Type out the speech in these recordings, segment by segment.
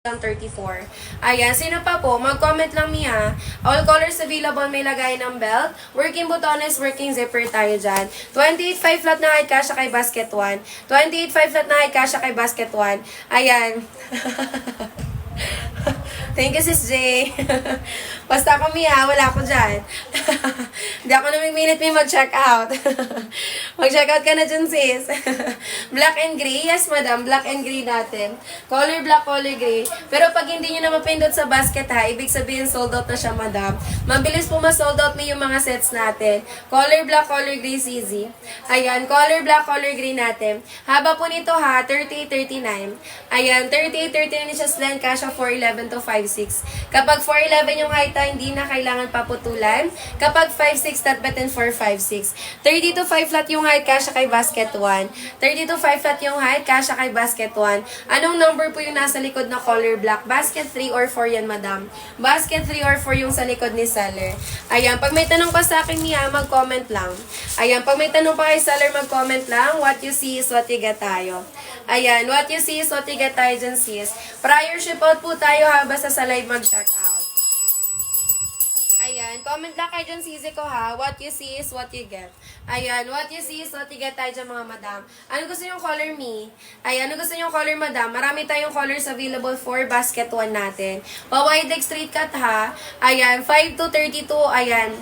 34. Ayan, sino pa po? Mag-comment lang niya. All colors available, may lagay ng belt. Working butones, working zipper tayo dyan. 28.5 flat na height kasha kay basket 1. 28.5 flat na height kasha kay basket 1. Ayan. Thank you, Sis J. Basta kami wala ako dyan. Hindi ako namimilit may mag-check out. Mag-check out ka na dyan, sis. Black and gray. Yes, madam. Black and gray natin. Color black, color gray. Pero pag hindi nyo na mapindot sa basket ibig sabihin sold out na siya, madam. Mabilis po ma-sold out mo yung mga sets natin. Color black, color gray, easy. Ayan, color black, color gray natin. Haba po nito 38-39. Ayan, 38-39 siya slant kasha 4'11 to 5'6. Kapag 4'11 yung height hindi na kailangan paputulan. Kapag 5'6, tatbatin 4'5'6. 30 to 5 flat yung height, kasha kay basket 1. 30 to 5 flat yung height, kasha kay basket 1. Anong number po yung nasa likod na color black? Basket 3 or 4 yan, madam. Basket 3 or 4 yung sa likod ni seller. Ayan, pag may tanong pa sa akin niya, mag-comment lang. Ayan, pag may tanong pa kay seller, mag-comment lang. What you see is what you get tayo. Ayan, what you see is what you get tayo dyan, sis. Prior ship out po tayo basta sa live mag-check out. Ayan, comment lang kayo dyan, sisi ko What you see is what you get. Ayan, what you see is what you get tayo dyan, mga madam. Ano gusto yung color, me? Ayan, ano gusto yung color, madam? Marami tayong colors available for basket 1 natin. Pa-wide leg straight cut, Ayan, 5 to 32, ayan.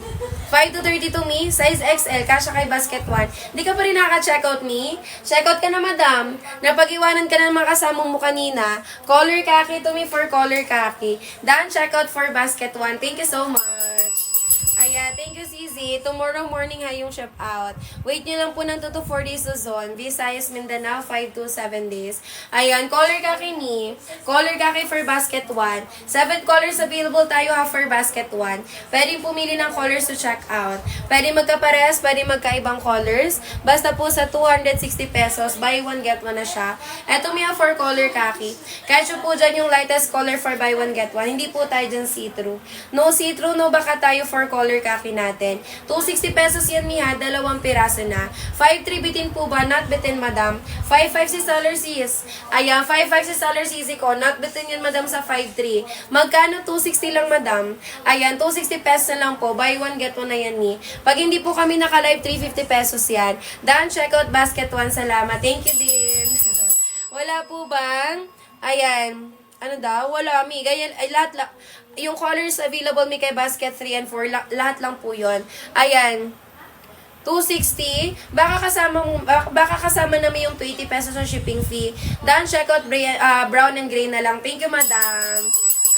5 to 32, me. Size XL, kasha kay basket 1. Di ka pa rin nakaka-checkout, me? Checkout ka na, madam. Napag-iwanan ka na ng mga kasamong mo kanina. Color khaki to me for color khaki. Done, checkout for basket 1. Thank you so much. Ayan, thank you, Zizi. Tomorrow morning yung ship out. Wait nyo lang po ng 2 to 4 days to zone. Visayas, Mindanao, 5 to 7 days. Ayan, color kaki ni. Color kaki for basket 1. 7 colors available tayo for basket 1. Pwede pumili ng colors to check out. Pwede magkapares, pwede magkaibang colors. Basta po sa 260 pesos, buy one, get one na siya. Eto may for color kaki. Kahit po dyan yung lightest color for buy one, get one. Hindi po tayo dyan see-through. No see-through, no baka tayo for color kaki natin. 260 pesos yan, miha. Dalawang piraso na. 5.3 bitin po ba? Not bitin, madam. 5.5 si seller sis. Ayan, 5.5 si seller sis ko. Not bitin yan, madam, sa 5.3. Magkano? 260 lang, madam. Ayan, 260 pesos na lang po. Buy one, get one na yan, ni. Pag hindi po kami naka-live, 350 pesos yan. Done, checkout basket 1. Salamat. Thank you din. Wala po bang? Ayan. Ano daw? Wala, mi. Ganyan, ay, lahat lang. Yung colors available mi kay basket 3 and 4, lahat lang po yon. Ayan. 260. Baka kasama namin yung 20 pesos ng shipping fee. Done, checkout brown and gray na lang. Thank you, madam.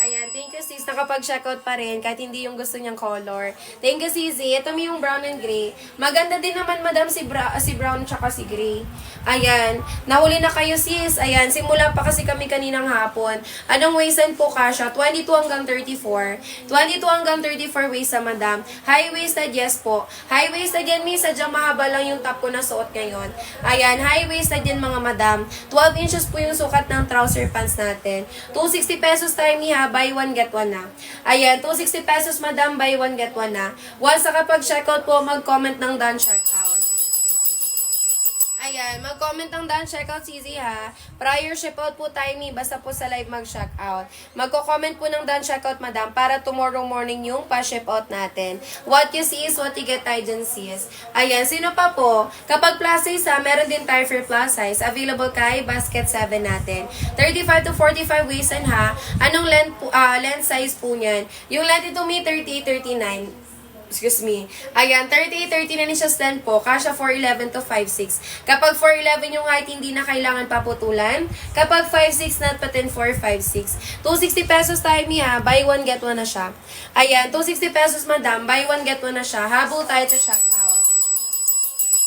Ayan, thank you, sis. Nakapag-checkout pa rin kahit hindi yung gusto niyang color. Thank you, sisi. Ito yung brown and gray. Maganda din naman, madam, si brown tsaka si gray. Ayan. Nahuli na kayo, sis. Ayan, simula pa kasi kami kaninang hapon. Anong waistline po kasha? 22 hanggang 34. 22 hanggang 34 waist sa madam. High-waisted, yes po. High-waisted yan, miss. Sadyang mahaba lang yung top ko na suot ngayon. Ayan, high-waisted yan, mga madam. 12 inches po yung sukat ng trouser pants natin. 260 pesos tayo, miha. Buy one, get one na. Ayan, 260 pesos, madam, buy one, get one na. Once nakapag-checkout po, mag-comment ng done checkout. Ayan, mag-comment ng done checkout, easy Prior ship out po tayo, basta po sa live mag-checkout. Magko-comment po ng done checkout, madam, para tomorrow morning yung pa-ship out natin. What you see is what you get tayo dyan, sis. Ayan, sino pa po? Kapag plus size meron din tayo for plus size. Available kay basket 7 natin. 35 to 45 waist Anong length size po niyan? Yung length ito may 38-39. Excuse me. Ayan, 38-39 siya stand po. Kasha 4'11 to 5'6. Kapag 4'11 yung height, hindi na kailangan paputulan. Kapag 5'6, not patin 4'5'6. 260 pesos tayo, miha. Buy one, get one na siya. Ayan, 260 pesos, madam. Buy one, get one na siya. Habol tayo to check out.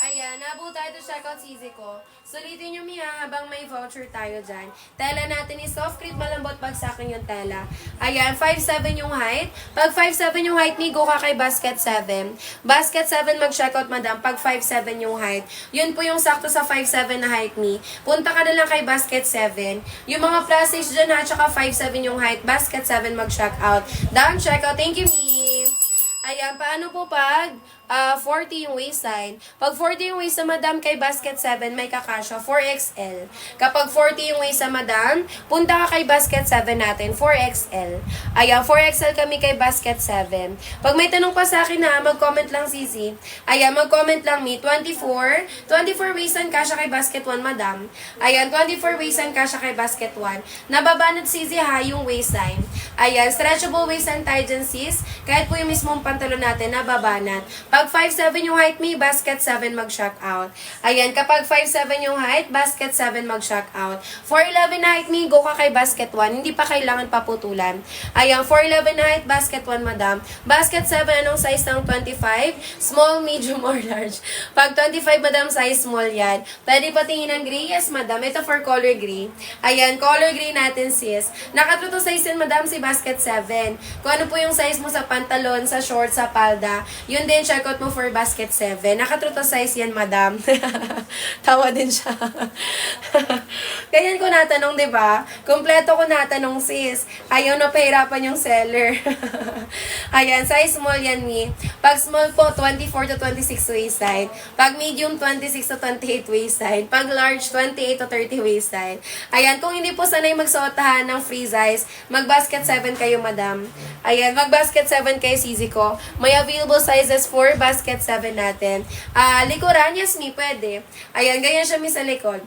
Ayan, habol tayo to check out, sisi ko. Sulitin nyo, miha, habang may voucher tayo dyan. Tela natin is soft crepe, malambot pag sa akin yung tela. Ayan, 5'7 yung height. Pag 5'7 yung height, go ka kay basket 7. Basket 7 mag-checkout, madam, pag 5'7 yung height. Yun po yung sakto sa 5'7 na height, Punta ka na lang kay basket 7. Yung mga plus size dyan, tsaka 5'7 yung height, basket 7 mag-checkout. Down, checkout. Thank you, mi. Ayan, paano po pag 40 yung waistline. Pag 40 yung waist sa madam kay basket 7, may kakasya 4XL. Kapag 40 yung waist sa madam, punta ka kay basket 7 natin, 4XL. Ayan, 4XL kami kay basket 7. Pag may tanong pa sa akin na, mag-comment lang Sisi. Ayan, mag-comment lang me, 24 waistline kasya kay basket 1 madam. Ayan, 24 waistline kasya kay basket 1. Nababanat Sisi ha, yung waistline. Ayan, stretchable waistline tayo dyan sis. Kahit po yung mismong pantalon natin, nababanat. Pag 5'7 yung height me, basket 7 mag-shock out. Ayan, kapag 5'7 yung height, basket 7 mag-shock out. 4'11 na height me, go ka kay basket 1. Hindi pa kailangan paputulan. Ayan, 4'11 na height, basket 1 madam. Basket 7, anong size ng 25? Small, medium, or large? Pag 25 madam, size small yan. Pwede patingin ng gray? Yes madam. Ito for color gray. Ayan, color gray natin sis. Nakatruto size din madam si basket 7. Kung ano po yung size mo sa pantalon, sa short, sa palda, yun din check out mo for basket 7. Nakatruto size yan madam. Tawa din siya. Ganyan ko natanong, di ba? Kompleto ko natanong sis. Ayaw na pahirapan yung seller. Ayan, size small yan mi. Pag small po, 24 to 26 waistline. Pag medium, 26 to 28 waistline. Pag large, 28 to 30 waistline. Ayan, kung hindi po sanay magsuotahan ng free size, mag-basket 7 kayo madam. Ayan, mag-basket 7 kayo sisi ko. May available sizes for basket 7 natin. Likuran, yes mi, pwede. Ayan, ganyan siya mi sa likod.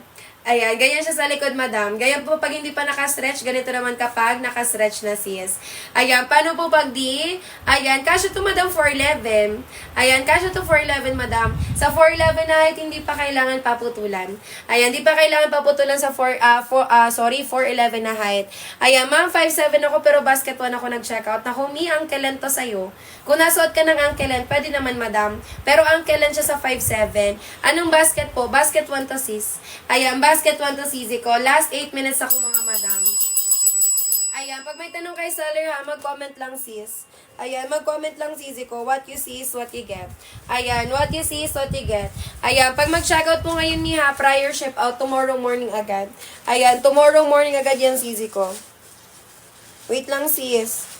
Ayan, ganyan siya sa likod, madam. Ganyan po pag hindi pa nakastretch, ganito naman kapag nakastretch na sis. Ayan, paano po pag di? Ayan, kasya to madam 4'11. Ayan, kasya to 4'11 madam. Sa 4'11 na height, hindi pa kailangan paputulan. Ayan, hindi pa kailangan paputulan sa 4'11 na height. Ayan, ma'am, 5'7 ako pero basket 1 ako nag-check out. Naku, mi, ankle length to sa'yo. Kung nasuot ka ng ankle length, pwede naman madam. Pero ankle length siya sa 5'7. Anong basket po? Basket 1 to sis. Ayan, basket 1 to sisi ko. Last 8 minutes ako mga madam. Ayan, pag may tanong kay seller ha, mag-comment lang sis. Ayan, mag-comment lang sisi ko. What you see is what you get. Ayan, what you see is what you get. Ayan, pag mag-checkout po ngayon ni ha, prior ship out, tomorrow morning agad. Ayan, tomorrow morning agad yan sisi ko. Wait lang sis.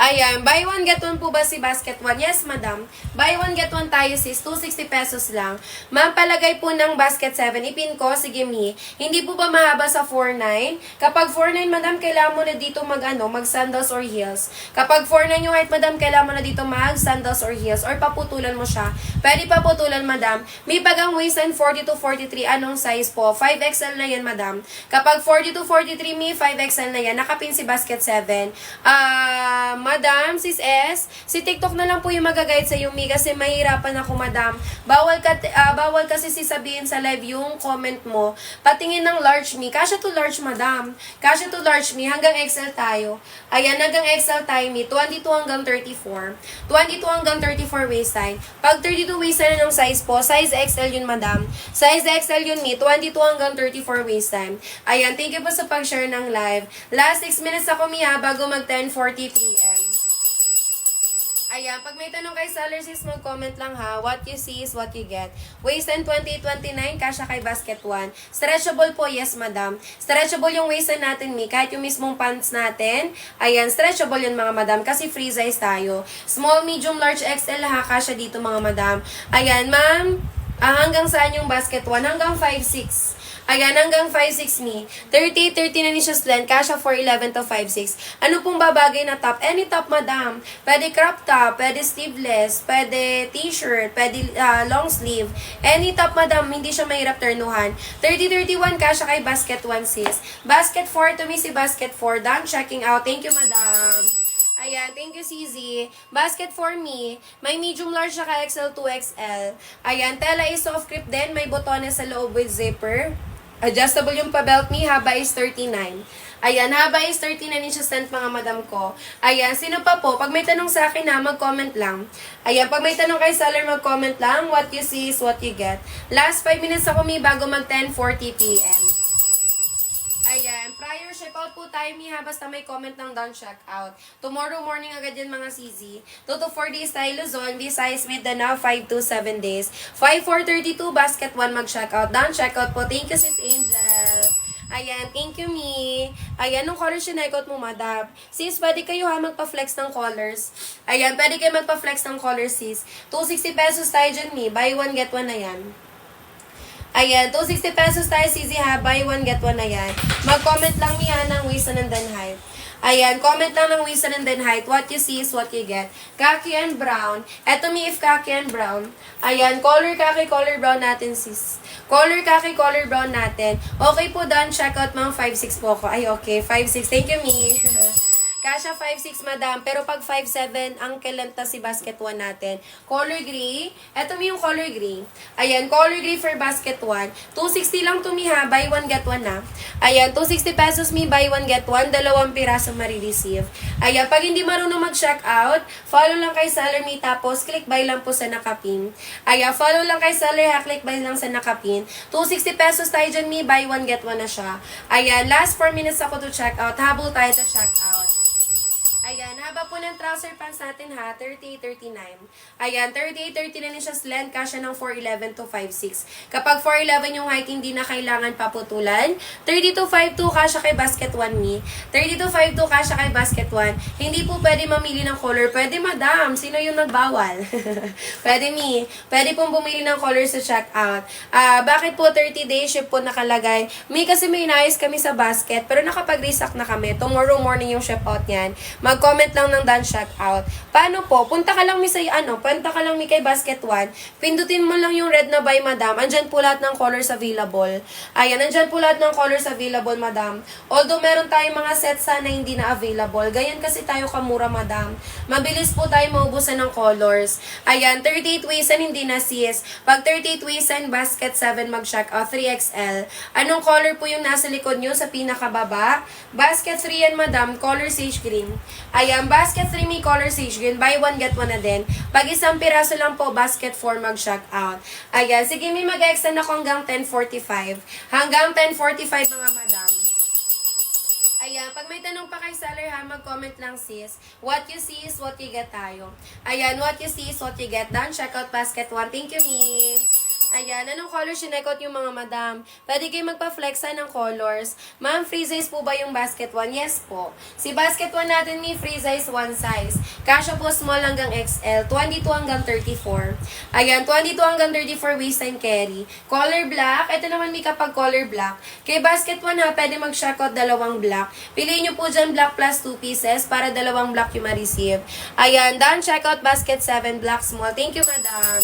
Ayan, buy one get one po ba si basket 1? Yes, madam. Buy one get one tayo sis, 260 pesos lang. Ma'am, palagay po ng basket 7. Ipin ko, sige mi. Hindi po ba mahaba sa 4'9"? Kapag 4'9", madam, kailangan mo na dito mag sandals or heels. Kapag 4'9" yung height, madam, kailangan mo na dito mag sandals or heels or paputulan mo siya. Pwede paputulan, madam. May bagang waistline 40 to 43. Anong size po? 5XL na yan, madam. Kapag 40 to 43, may 5XL na yan. Nakapin si basket 7. Madam, sis S, si TikTok na lang po yung mag-guide sa iyo, mi, kasi mahirapan ako, madam. Bawal kasi sabihin sa live yung comment mo. Patingin ng large, mi. Kasya to large, madam. Kasya to large, mi. Hanggang XL tayo. Ayan, hanggang XL tayo, mi. 22 hanggang 34. 22 hanggang 34 waistline. Pag 32 waistline ng size po, size XL yun, madam. Size XL yun, mi. 22 hanggang 34 waistline. Ayan, thank you po sa pag-share ng live. Last 6 minutes ako, mi, ha, bago mag 10:40 p.m. Ayan, pag may tanong kay seller sis, mag-comment lang ha. What you see is what you get. Waistline 28-29, kasya kay basket 1. Stretchable po, yes madam. Stretchable yung waistline natin, mi. Kahit yung mismong pants natin, ayan, stretchable yun mga madam. Kasi free size tayo. Small, medium, large, XL ha, kasya dito mga madam. Ayan, ma'am, hanggang saan yung basket 1? Hanggang 5'6". Ayan, hanggang 5'6" ni. 30 na ni siya length. Kasha 4'11 to 5'6". Ano pong babagay na top? Any top, madam. Pwede crop top, pwede sleeveless, pwede t-shirt, pwede long sleeve. Any top, madam. Hindi siya mahirap turnuhan. 30-31, kasha kay basket 1, sis. Basket 4 to me si basket 4. Done checking out. Thank you, madam. Ayan, thank you, CZ. Basket for me, may medium large siya ka XL to XL. Ayan, tela is soft grip din. May botones sa loob with zipper. Adjustable yung pa-belt me, haba is 39. Ayan, haba is 39 inches length mga madam ko. Ayan, sino pa po? Pag may tanong sa akin ha, mag-comment lang. Ayan, pag may tanong kay seller, mag-comment lang. What you see is what you get. Last 5 minutes ako mi bago mag 10:40 p.m. Ayan, prior check out po tayo mi ha, basta may comment ng down check out. Tomorrow morning agad yan mga CZ. 2 to 4 days tayo Luzon, Visayas, Mindanao, 5 to 7 days. 5-4-32, basket 1 mag check out. Down check out po. Thank you sis Angel. Ayan, thank you, Mi. Ayan, anong color sinekot mo, madam? Sis, pwede kayo ha magpa-flex ng colors. Ayan, pwede kayo magpa-flex ng colors, sis. 260 pesos tayo dyan, Mi. Buy one, get one na yan. Ayan, 260 pesos tayo, Sisi ha. Buy one, get one na yan. Mag-comment lang, Mi, ha, ng Wisan and then height. Ayan, comment lang ng Wisan and then height. What you see is what you get. Khaki and brown. Eto, Mi, if khaki and brown. Ayan, color khaki, color brown natin, sis. Color khaki, color brown natin. Okay po, done. Check out mga 5'6 po ako. Ay, okay. 5'6. Thank you, Mi. Kasha 5'6, madam. Pero pag 5'7, ang kelenta si basket 1 natin. Color gray. Ito mi yung color gray. Ayan, color gray for basket 1. 260 lang to mi ha. Buy one, get one na. Ayan, 260 pesos mi. Buy one, get one. 2 piraso marireceive. Ayan, pag hindi marunong mag-check out, follow lang kay seller mi. Tapos, click buy lang po sa nakapin. Ayan, follow lang kay seller ha. Click buy lang sa nakapin. 260 pesos tayo dyan mi. Buy one, get one na siya. Ayan, last 4 minutes ako to check out. Habol tayo to check out. Ayan, haba po ng trouser pants natin ha, 38-39. Ayan, 38-39 siya slant, kasya ng 4'11 to 5'6. Kapag 4'11 yung height, hindi na kailangan paputulan. 32-52 kasya kay basket 1 mi. 32-52 kasya kay basket 1. Hindi po pwede mamili ng color. Pwede madam, sino yung nagbawal? Pwede mi. Pwede pong bumili ng color sa checkout. Bakit po 30 days ship po nakalagay? Mi, kasi may inayos kami sa basket, pero nakapag-restock na kami. Tomorrow morning yung ship out niyan. Mag-comment lang ng done check out. Paano po? Punta ka lang mi sa punta ka lang mi kay basket 1. Pindutin mo lang yung red na buy, madam. Andyan po lahat ng colors available. Ayan, andyan po lahat ng colors available, madam. Although meron tayong mga sets sana hindi na available. Ganyan kasi tayo kamura, madam. Mabilis po tayo maubusan ng colors. Ayan, 38 waistan hindi na sis. Pag 38 waistan, basket 7 mag-check out, 3XL. Anong color po yung nasa likod nyo sa pinakababa? Basket 3 yan, madam. Color sage green. Ayan, basket 3 may color sage green. Buy one, get one na din. Pag isang piraso lang po, basket 4 mag-check out. Ayan, sige may mag-extend ako hanggang 10:45. Hanggang 10:45 mga madam. Ayan, pag may tanong pa kay seller ha, mag-comment lang sis. What you see is what you get tayo. Ayan, what you see is what you get. Done, check out basket 1. Thank you, me. Ayan, anong color sinekot yung mga madam? Pwede kayo magpa-flexa ng colors. Ma'am, free size po ba yung basket 1? Yes po. Si basket 1 natin may free size 1 size. Kasya po small hanggang XL, 22 hanggang 34. Ayan, 22 hanggang 34 waistline carry. Color black, ito naman may kapag color black. Kay basket 1 ha, pwede mag-check out dalawang black. Piliin nyo po dyan black plus 2 pieces para dalawang black yung ma-receive. Ayan, done, check out basket 7 black small. Thank you, madam.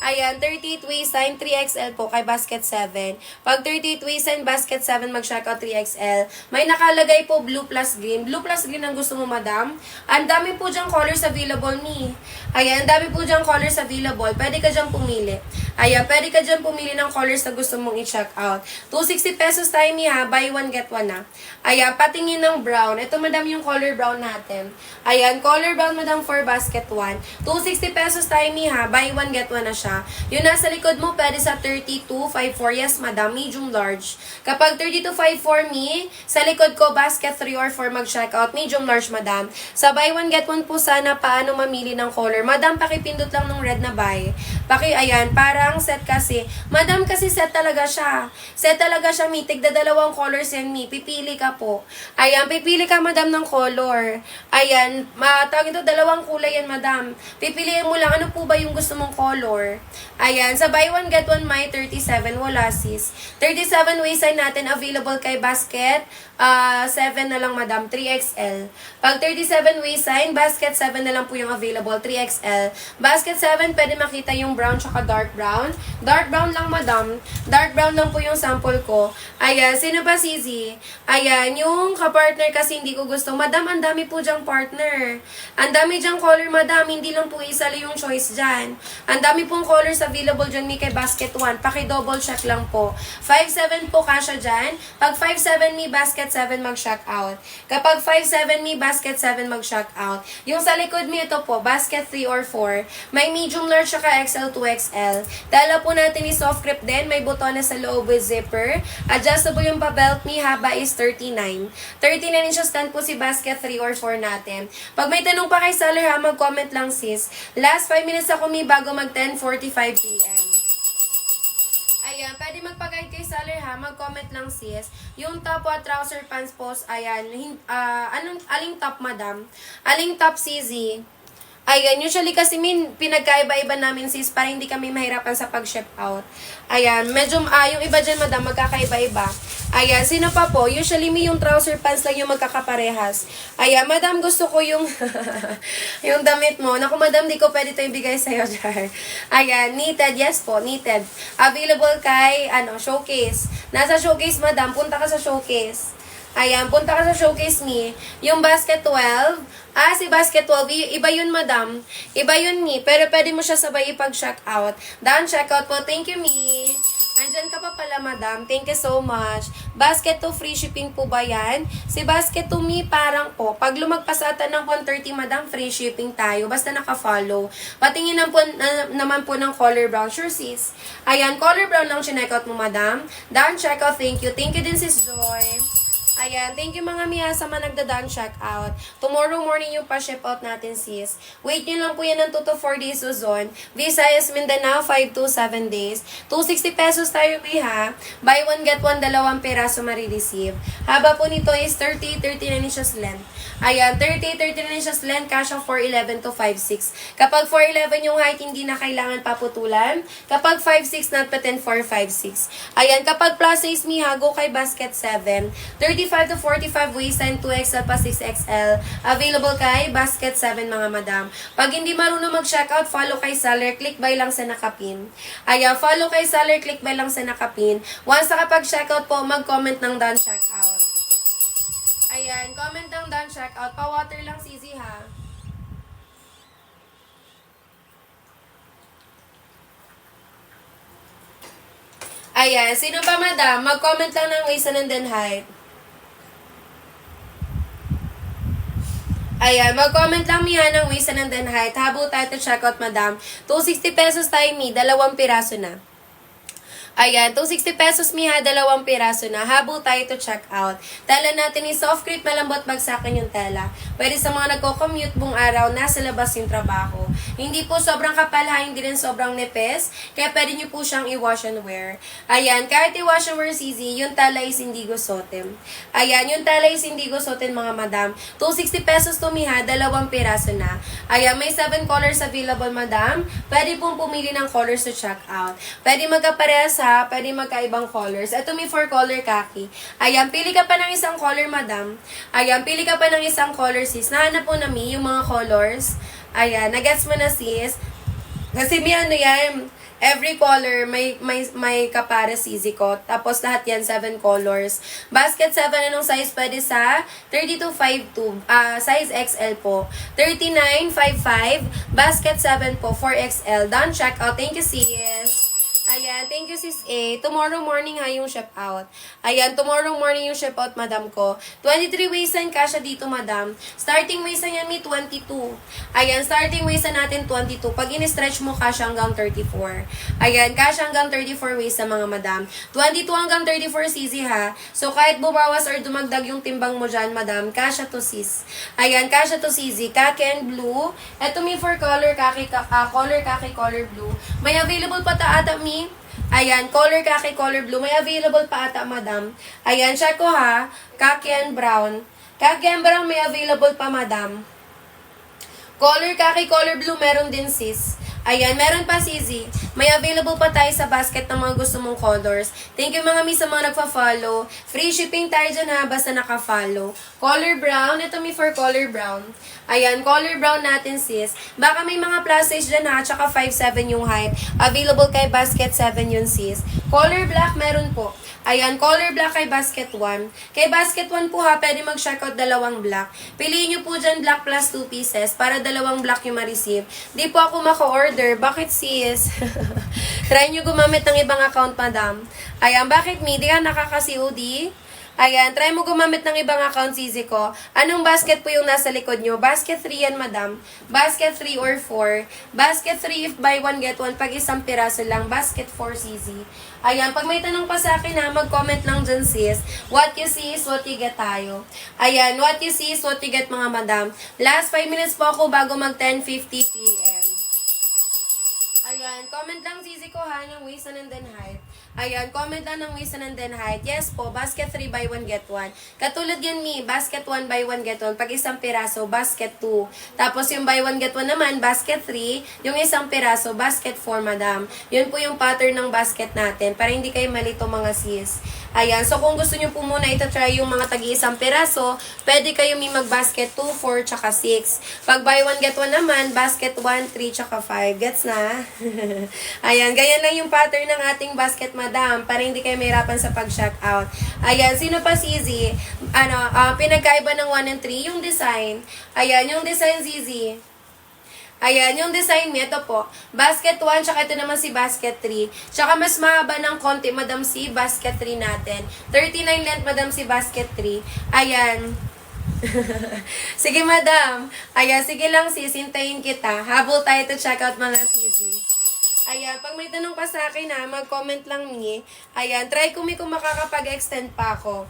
Ayan, 38 waistline, 3XL po kay basket 7. Pag 38 waistline, basket 7, mag-check out 3XL. May nakalagay po blue plus green. Blue plus green ang gusto mo, madam? Ang dami po dyang colors available ni. Ayan, ang dami po dyang colors available. Pwede ka dyang pumili. Ayan, pwede ka dyang pumili ng colors na gusto mong i-check out. 260 pesos tayo ni ha. Buy one, get one na. Ayan, patingin ng brown. Ito, madam, yung color brown natin. Ayan, color brown, madam, for basket 1. 260 pesos tayo ni ha. Buy one, get one na siya. Yung nasa likod mo, pwede sa 32.54. Yes, madam. Medium, large. Kapag 32.54 mi, sa likod ko, basket 3 or 4 mag-check out. Medium, large, madam. Sa buy one, get one po sana, paano mamili ng color. Madam, pakipindot lang ng red na buy. Ayan, parang set kasi. Madam, kasi set talaga siya. Set talaga siya, mi. Tigda dalawang colors yan, mi. Pipili ka po. Ayan, pipili ka, madam, ng color. Ayan, tawag ito, dalawang kulay yan, madam. Pipiliin mo lang, ano po ba yung gusto mong color? Ayan, sa buy one, get one, may 37, wala sis. 37 waistline natin, available kay basket 7 na lang, madam, 3XL. Pag 37 waistline, basket 7 na lang po yung available, 3XL. Basket 7, pwede makita yung brown tsaka dark brown. Dark brown lang, madam. Dark brown lang po yung sample ko. Ayan, sino ba, Sisi? Ayan, yung kapartner kasi hindi ko gusto. Madam, ang dami po dyang partner. Ang dami dyang color, madam. Hindi lang po isa lang yung choice dyan. Ang dami pong colors available dyan, mi, kay basket 1. Paki-double check lang po. 5'7 po kasya dyan. Pag 5'7 mi, basket 7 mag-check out. Kapag 5'7 mi, basket 7 mag-check out. Yung sa likod mi, ito po, basket 3 or 4. May medium, large, saka XL, 2XL. Dala po natin ni soft grip din. May butones sa loob with zipper. Adjustable yung pa-belt mi, haba is 39. 39 inches stand po si basket 3 or 4 natin. Pag may tanong pa kay seller ha, mag-comment lang sis. Last 5 minutes ako mi bago mag 10:45 p.m. Ayan, pwede magpag-guide kay seller ha, mag-comment lang sis. Yung top at trouser pants po, ayan, aling top madam? Aling top CZ? Ayan, usually kasi pinagkaiba-iba namin sis para hindi kami mahirapan sa pag-ship out. Ayan, medyo, yung iba dyan madam, magkakaiba-iba. Ayan, sino pa po? Usually yung trouser pants lang yung magkakaparehas. Ayan, madam, gusto ko yung, yung damit mo. Naku madam, di ko pwede ito ibigay sa'yo, Jar. Ayan, knitted, yes po, knitted. Available kay, showcase. Nasa showcase madam, punta ka sa showcase. Ayan, punta ka sa showcase ni. Yung basket 12. Si basket 12. Iba yun, madam. Iba yun ni. Pero pwede mo siya sabay ipag-check out. Done, check out po. Thank you, mi. Andyan ka pa pala, madam. Thank you so much. Basket 2, free shipping po ba yan? Si basket 2, mi, parang po. Pag lumagpas ata ng 130, madam, free shipping tayo. Basta naka-follow. Patingin naman po ng color brown. Sure, sis. Ayan, color brown lang chinek out mo, madam. Done, check out. Thank you. Thank you din, sis Joy. Ayan, thank you mga Mia sa mga nagda-done check out. Tomorrow morning yung pa-ship out natin, sis. Wait nyo lang po yan ng 2 to 4 days Luzon. Visayas, Mindanao, 5 to 7 days. 260 pesos tayo, ha. Buy one, get one, 2 peraso marireceive. Haba po nito is 39 inches length. Ayan, 39 inches length, kasha 4'11 to 5'6. Kapag 4'11 yung height, hindi na kailangan paputulan. Kapag 5'6, not patent 4'5'6. Ayan, kapag plus size, Miha, go kay basket 7. 35 to 45 waistline, 2XL pa 6XL. Available kay basket 7, mga madam. Pag hindi marunong mag-checkout, follow kay seller, click buy lang sa nakapin. Ayan, follow kay seller, click buy lang sa nakapin. Once nakapag-checkout po, mag-comment ng done checkout. Ayan, comment ng done checkout. Pa-water lang, CZ, ha. Ayan, sino pa, madam? Mag-comment lang ng waist and then height. Ayan, mag-comment lang Miha ng waist and then height. Habo tayo to checkout, madam. 260 pesos tayo, Mi. 2 piraso na. Ayan, 260 pesos, Miha. 2 piraso na. Habo tayo to check out. Tela natin yung soft crepe, malambot bagsakan yung tela. Pwede sa mga nagko-commute buong araw, nasa labas yung trabaho. Hindi po sobrang kapal, hindi rin sobrang nipis. Kaya pwede nyo po siyang i-wash and wear. Ayan, kahit i-wash and wear CZ, yung tela is indigo sotem. Ayan, yung tela is indigo sotem, mga madam. 260 pesos to, Miha. 2 piraso na. Ayan, may 7 colors available, madam. Pwede pong pumili ng colors to check out. Pwede magkaparehas ha, pwede magkaibang colors. Ito may 4 color khaki. Ayan, pili ka pa ng isang color, madam. Ayan, pili ka pa ng isang color, sis. Nahanap po na mi yung mga colors. Ayan, nagets mo na, sis. Kasi may yan, every color may kapare CZ ko. Tapos lahat yan 7 colors. Basket 7 anong size pwede sa 3252. Size XL po. 3955. Basket 7 po 4XL. Done check out. Thank you, sis. Ayan, thank you sis A. Tomorrow morning ha yung ship out. Ayan, tomorrow morning yung ship out, madam ko. 23 waistline kasha dito, madam. Starting waistline yan may 22. Ayan, starting waistline natin 22. Pag in-stretch mo, kasha hanggang 34. Ayan, kasha hanggang 34 waistline, mga madam. 22 hanggang 34 CZ ha. So, kahit bumawas or dumagdag yung timbang mo dyan, madam, kasha to sis. Ayan, kasha to CZ. Kaki and blue. Ito may 4 color, kaki, color blue. May available pa ta ata mi. Ayan, color kaki, color blue. May available pa ata, madam. Ayan, check ko ha. Kaki and brown. Kaki and brown may available pa, madam. Color kaki, color blue, meron din, sis. Ayan, meron pa, CZ. May available pa tayo sa basket ng mga gusto mong colors. Thank you mga miss sa mga nagpa-follow. Free shipping tayo dyan ha, basta naka-follow. Color brown, ito may for color brown. Ayan, color brown natin, sis. Baka may mga plus size dyan ha, tsaka 5'7 yung height. Available kay basket 7 yun, sis. Color black, meron po. Ayan, color black kay basket 1. Kay basket 1 po ha, pwede mag-checkout 2 black. Piliin nyo po dyan black plus 2 pieces para 2 black yung ma-receive. Di po ako maka-order. Bakit, sis? Try nyo gumamit ng ibang account, madam. Ayan, bakit mi? Di ka nakaka-COD? Ayan, try mo gumamit ng ibang account, CZ ko. Anong basket po yung nasa likod nyo? Basket 3 yan, madam. Basket 3 or 4. Basket 3 if buy one get one. Pag isang piraso lang. Basket 4, CZ. Ayan, pag may tanong pa sa akin ha, mag-comment lang dyan, sis. What you see is what you get tayo. Ayan, what you see is what you get, mga madam. Last 5 minutes po ako bago mag 10:50 p.m. Ayan, comment lang, CZ ko ha, ng waist and then height. Ayan, comment lang ng waist and then height. Yes po, basket 3 buy 1 get 1. Katulad yan mi, basket 1 buy 1 get 1. Pag isang piraso, basket 2. Tapos yung buy 1 get 1 naman, basket 3. Yung isang piraso, basket 4, madam. Yun po yung pattern ng basket natin para hindi kayo malito mga sis. Ayan, so kung gusto nyo po muna ito-try yung mga tagi-isang piraso, pwede kayo may mag-basket 2, 4, tsaka 6. Pag buy 1 get 1 naman, basket 1, 3, tsaka 5. Gets na? Ayan, ganyan lang yung pattern ng ating basket, madam, para hindi kayo mahirapan sa pag-check out. Ayan, sino pa Zizi? Pinagkaiba ng 1 and 3, yung design. Ayan, yung design Zizi. Ayan, yung design niya, ito po. Basket 1, tsaka ito naman si basket 3. Tsaka mas mahaba ng konti, madam, si basket 3 natin. 39 length, madam, si basket 3. Ayan. Sige, madam. Ayan, sige lang sis, hintayin kita. Habol tayo to check out mga sisi. Ayan, pag may tanong pa sa akin ha, mag-comment lang mi. Ayan, try ko kung makakapag-extend pa ako.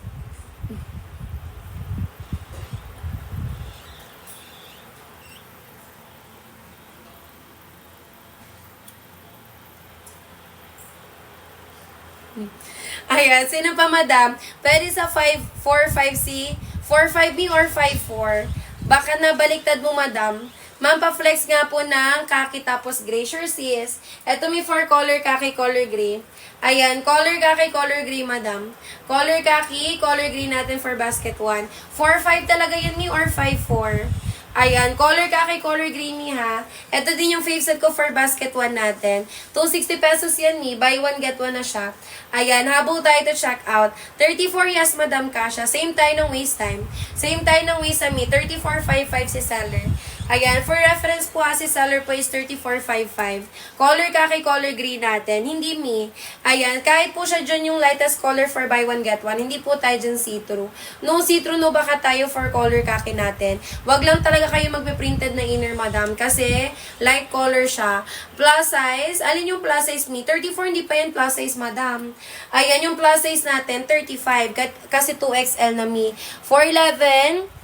Ayan, sino pa madam? Pwede sa 5-4-5C, 4-5B or 5-4. Baka nabaliktad mo madam. Ma'am, pa-flex nga po ng kaki tapos gray. Sure sis. Ito may 4 color kaki, color gray. Ayan, color kaki, color gray madam. Color kaki, color gray natin for basket 1. 4-5 talaga yan ni or 5-4. Ayan, color kaki, color green ni ha. Ito din yung fave set ko for basket 1 natin. 260 pesos yan ni. Buy 1, get 1 na siya. Ayan, habol tayo to check out. 34 yes, Madam Kasha. Same tayo ng waist time. Same tayo ng waist time. 34.55 si seller. Ayan, for reference po si seller po is 34.55. Color kaki, color green natin. Hindi mi. Ayan, kahit po siya dyan yung lightest color for buy 1, get 1. Hindi po tayo dyan see-through. No see-through, no baka tayo for color kaki natin. Wag lang talaga kayo magpe-printed na inner, madam. Kasi, light color siya. Plus size, alin yung plus size mi? 34, hindi pa yan plus size, madam. Ayan, yung plus size natin, 35. Kasi 2XL na mi. 411,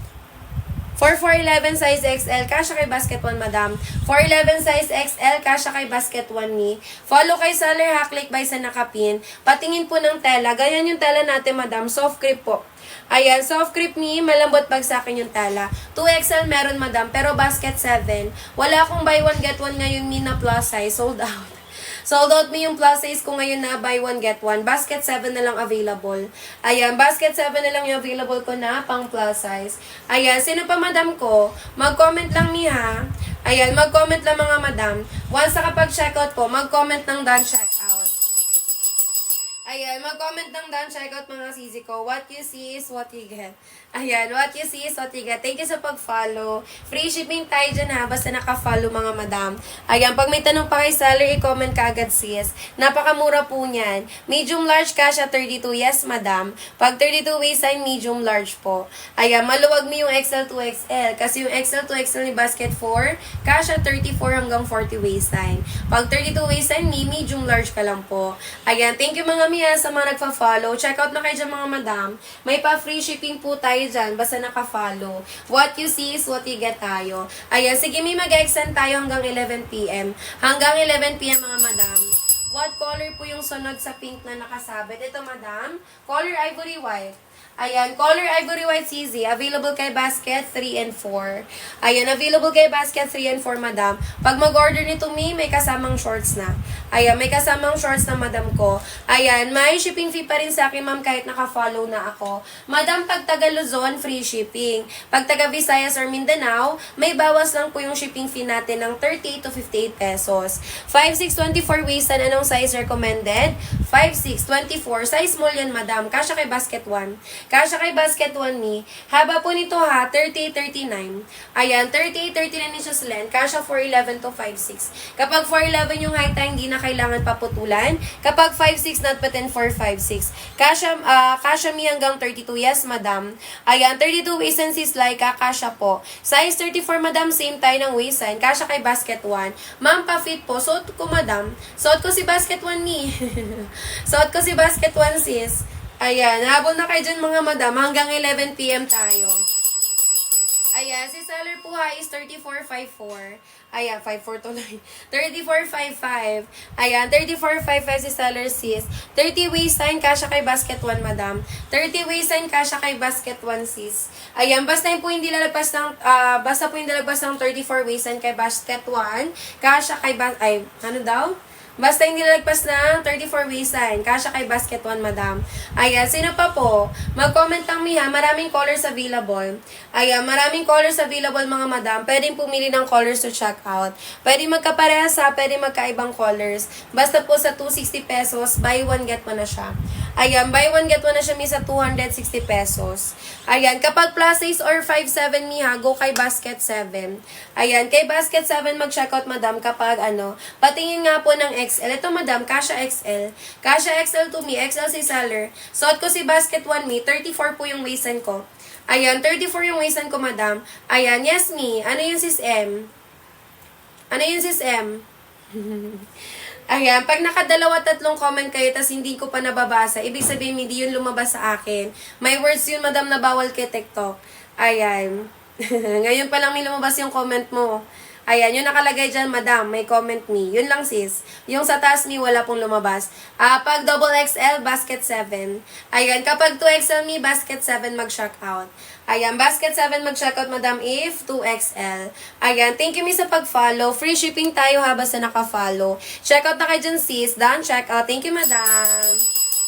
for 411 size XL, kasha kay basket 1, madam. 411 size XL, kasha kay basket 1 ni. Follow kay seller, hacklick by sa nakapin. Patingin po ng tela. Ganyan yung tela natin, madam. Soft crepe po. Ayan, soft crepe ni, malambot pag sa akin yung tela. 2XL meron, madam, pero basket 7. Wala akong buy 1 get 1 ngayon ni na plus size. Sold out. Sold out mo yung plus size ko ngayon na buy 1 get 1. Basket 7 na lang available. Ayan, basket 7 na lang yung available ko na pang plus size. Ayan, sino pa madam ko? Mag-comment lang mi ha. Ayan, mag-comment lang mga madam. Once nakapag-checkout po, mag-comment ng done checkout. Ayan, mag-comment ng done checkout mga sisi ko. What you see is what you get. Ayan, what you see is what you get. Thank you sa pag-follow. Free shipping tayo dyan ha, basta naka-follow mga madam. Ayan, pag may tanong pa kay seller, i-comment ka agad sis. Napakamura po niyan. Medium large kasha 32, yes madam. Pag 32 waistline, medium large po. Ayan, maluwag mo yung XL to XL. Kasi yung XL to XL ni basket 4, kasha 34 hanggang 40 waistline. Pag 32 waistline, medium large ka lang po. Ayan, thank you mga miya sa mga nagpa-follow. Check out na kayo dyan mga madam. May pa-free shipping po tayo dyan, basta naka-follow. What you see is what you get tayo. Ayan, sige, may mag-extend tayo hanggang 11 p.m. Hanggang 11 p.m. mga madam. What color po yung sunod sa pink na nakasabit? Ito madam, color ivory white. Ayan, color ivory white CZ. Available kay basket 3 and 4. Ayan, available kay basket 3 and 4, madam. Pag mag-order nito mi, may kasamang shorts na. Ayan, may kasamang shorts na madam ko. Ayan, may shipping fee pa rin sa akin, ma'am, kahit naka-follow na ako. Madam, pag taga Luzon, free shipping. Pag taga Visayas or Mindanao, may bawas lang po yung shipping fee natin ng 38 to 58 pesos. 5'6", 24 waistan, anong size recommended? 5'6", 24. Size small yan, madam. Kasya kay basket 1. Kasya kay basket 1 ni. Haba po nito ha, 38-39. Ayan, 38-39 inches length. Kasya 4'11 to 5'6. Kapag 4'11 yung height, hindi na kailangan paputulan. Kapag 5'6, not pa 10, 4'5'6. Kasya mi hanggang 32. Yes, madam. Ayan, 32 waist and sis Laika, kasya po. Size 34, madam, same tayo ng waist sign. Kasya kay basket 1. Ma'am, pa-fit po. Suot ko, madam. Suot ko si basket 1 ni. Suot ko si basket 1, sis. Ayan, habol na kayo dyan mga madam. Hanggang 11 p.m. tayo. Ayan, si seller po ha is 3454. Ayan, 54 to 9. 3455. Ayan, 3455 si seller sis. 30 waistline kasha kay basket 1, madam. 30 waistline kasha kay basket 1, sis. Ayan, basta po hindi lalagpas ng, basta po hindi lalagpas ng 34 waistline kay basket 1. Kasha kay ano daw? Basta hindi lalagpas ng 34 waistline. Kasha kay basket 1, madam. Ayan, sino pa po? Mag-comment lang ha. Maraming colors available. Ayan, maraming colors available, mga madam. Pwedeng pumili ng colors to check out. Pwede magkaparehas ha. Pwede magkaibang colors. Basta po sa 260 pesos, buy one get one na siya. Ayan, buy one get one na siya sa 260 pesos. Ayan, kapag plus size or 5'7" ha, go kay basket 7. Ayan, kay basket 7 mag-check out, madam, kapag patingin nga po ng XL. Ito, madam, kasha XL. Kasha XL to me, XL si seller. Suot ko si basket 1 me, 34 po yung waistline ko. Ayan, 34 yung waistline ko, madam. Ayan, yes me. Ano yung sis M? Ano yung sis M? Ayan, pag nakadalawa tatlong comment kayo tas hindi ko pa nababasa, ibig sabihin hindi yun lumabas sa akin. May words yun, madam, na bawal kay TikTok. Ayan. Ngayon pa lang may lumabas yung comment mo. Ayan, yung nakalagay dyan, madam, may comment me. Yun lang, sis. Yung sa taas me, wala pong lumabas. Pag double XL, basket 7. Ayan, kapag 2XL me, basket 7 mag-check out. Ayan, basket 7 mag-check out, madam, if 2XL. Ayan, thank you, miss, sa pag-follow. Free shipping tayo ha, basta naka-follow. Check out na kayo dyan, sis. Done, check out. Thank you, madam.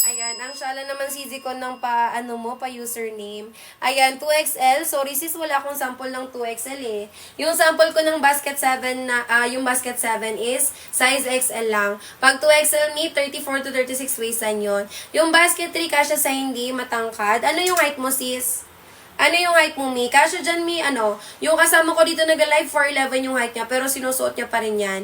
Ayan, ang shala naman si Zicon ng pa-username. Ayan, 2XL. Sorry sis, wala akong sample ng 2XL eh. Yung sample ko ng basket 7 na, yung basket 7 is size XL lang. Pag 2XL me, 34 to 36 waistline yun. Yung basket 3, kasya sa hindi matangkad. Ano yung height mo, sis? Ano yung height mo, Mi? Kasya dyan, Mi, yung kasama ko dito nag-live 4'11 yung height niya, pero sinusuot niya pa rin yan.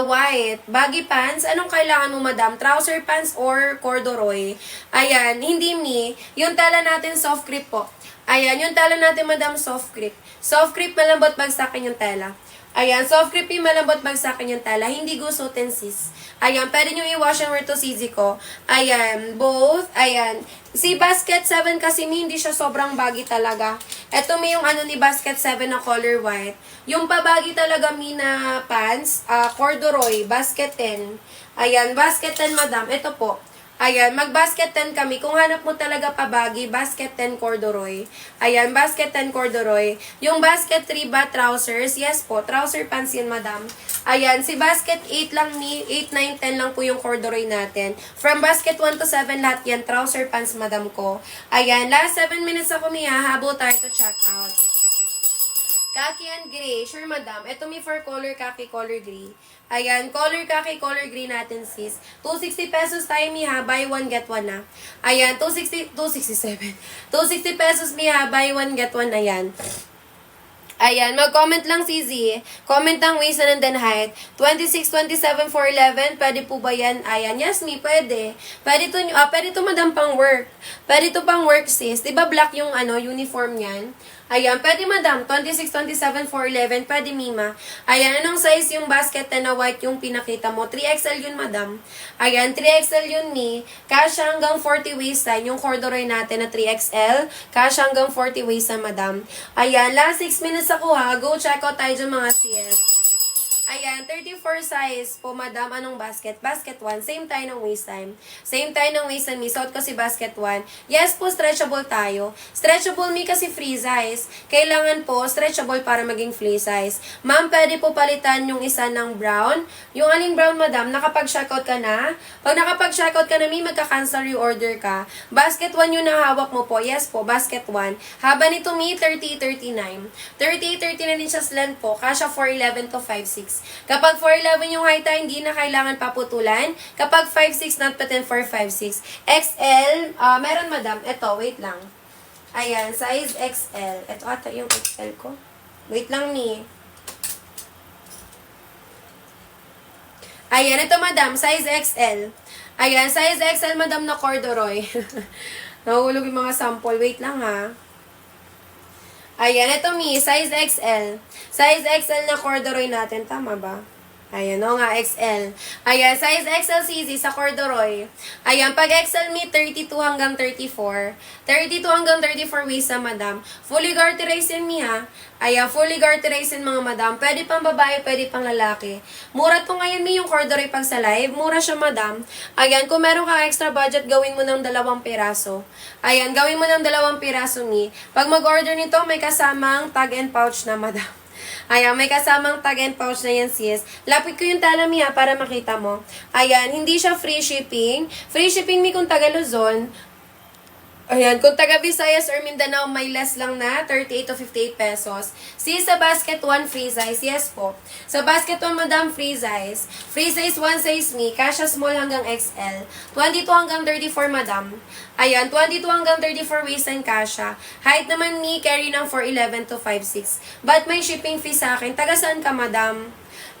White. Baggy pants. Anong kailangan mo, madam? Trouser pants or corduroy? Ayan, hindi, Mi. Yung tala natin, soft grip po. Ayan, yung tala natin, madam, soft grip. Soft grip, malambot bagsakin yung tela. Ayan, soft grip yung malambot bagsakin yung tela. Hindi gusutin, sis. Ayan, pwede nyo i-wash and wear to CZ ko. Ayan, both. Ayan. Si basket 7 kasi hindi siya sobrang baggy talaga. Ito may yung ni basket 7 na color white. Yung pabaggy talaga mi na pants, corduroy, basket 10. Ayan, basket 10, madam. Ito po. Ayan, mag-basket 10 kami. Kung hanap mo talaga pabagi, basket 10 corduroy. Ayan, basket 10 corduroy. Yung basket 3 ba trousers? Yes po, trouser pants yun, madam. Ayan, si basket 8 lang ni, 8, 9, 10 lang po yung corduroy natin. From basket 1 to 7 lahat yan, trouser pants, madam ko. Ayan, last 7 minutes ako niya, habol tayo to check out. Khaki and gray. Sure, madam. Ito may for color, khaki, color gray. Ayan, color khaki, color gray natin, sis. 260 pesos tayo, miha. Buy one, get one na. Ayan, 267. 260 pesos, miha. Buy one, get one na yan. Ayan, mag-comment lang si Z. Comment lang waist and then height. 26, 27, 411. Pwede po ba yan? Ayan, yes, mi, pwede. Pwede to madam pang work. Pwede to pang work, sis. Diba black yung uniform niyan? Ayan, pwede madam. 26, 27, 411. Pwede, mima. Ayan, anong size yung basket na white yung pinakita mo? 3XL yun, madam. Ayan, 3XL yun, mi. Kasha hanggang 40 waistline. Yung corduroy natin na 3XL. Kasha hanggang 40 waistline, madam. Ayan, last 6 minutes ako ha. Go check out tayo dyan, mga CS. Ayan, 34 size po, madam. Anong basket? Basket 1. Same tayo ng waistline. Same tayo ng waistline, mi. Suot ko si basket 1. Yes po, stretchable tayo. Stretchable, mi, kasi free size. Kailangan po, stretchable para maging free size. Ma'am, pwede po palitan yung isa ng brown. Yung aling brown, madam, nakapag-checkout ka na? Pag nakapag-checkout ka na, mi, magka-cancel yung order ka. Basket 1 yung nahawak mo po. Yes po, basket 1. Haba nito, mi, 38-39. 38-39 din siya length po. Kasha 4'11 to 5'6. Kapag 4'11 yung height, hindi na kailangan paputulan. Kapag 5'6, not patin 4'5'6. XL, meron, madam. Ito, wait lang. Ayan, size XL. Ito ata yung XL ko. Wait lang, ni. Ayan, ito, madam. Size XL. Ayan, size XL, madam, na corduroy. Nahulog yung mga sample. Wait lang, ha. Ayan, ito, mi. Size XL. Size XL na corduroy natin. Tama ba? Ayan, o nga, XL. Ayan, size XL CZ sa corduroy. Ayan, pag XL me, 32 hanggang 34. 32 hanggang 34 waist sa madam. Fully garterized yan mi ha. Ayan, fully garterized yan mga madam. Pwede pang babae, pwede pang lalaki. Mura to ngayon mi yung corduroy pag sa live. Mura siya madam. Ayan, kung meron kang extra budget, gawin mo ng 2 piraso. Ayan, gawin mo ng 2 piraso mi. Pag mag-order nito, may kasamang tag and pouch na madam. Ayan, may kasamang tag and pouch na yan, sis. Lapit ko yung tala mi ha, para makita mo. Ayan, hindi siya free shipping. Free shipping mi kung taga Luzon. Ayan, kung taga Visayas or Mindanao, may less lang na, 38 to 58 pesos. Sis, sa basket 1 free size, yes po. Sa basket 1, madam, free size. Free size 1 size me, kasha small hanggang XL. 22 hanggang 34, madam. Ayan, 22 hanggang 34 waist and kasha. Height naman me, carry ng 4'11 to 5'6. But may shipping fee sa akin. Taga saan ka, madam?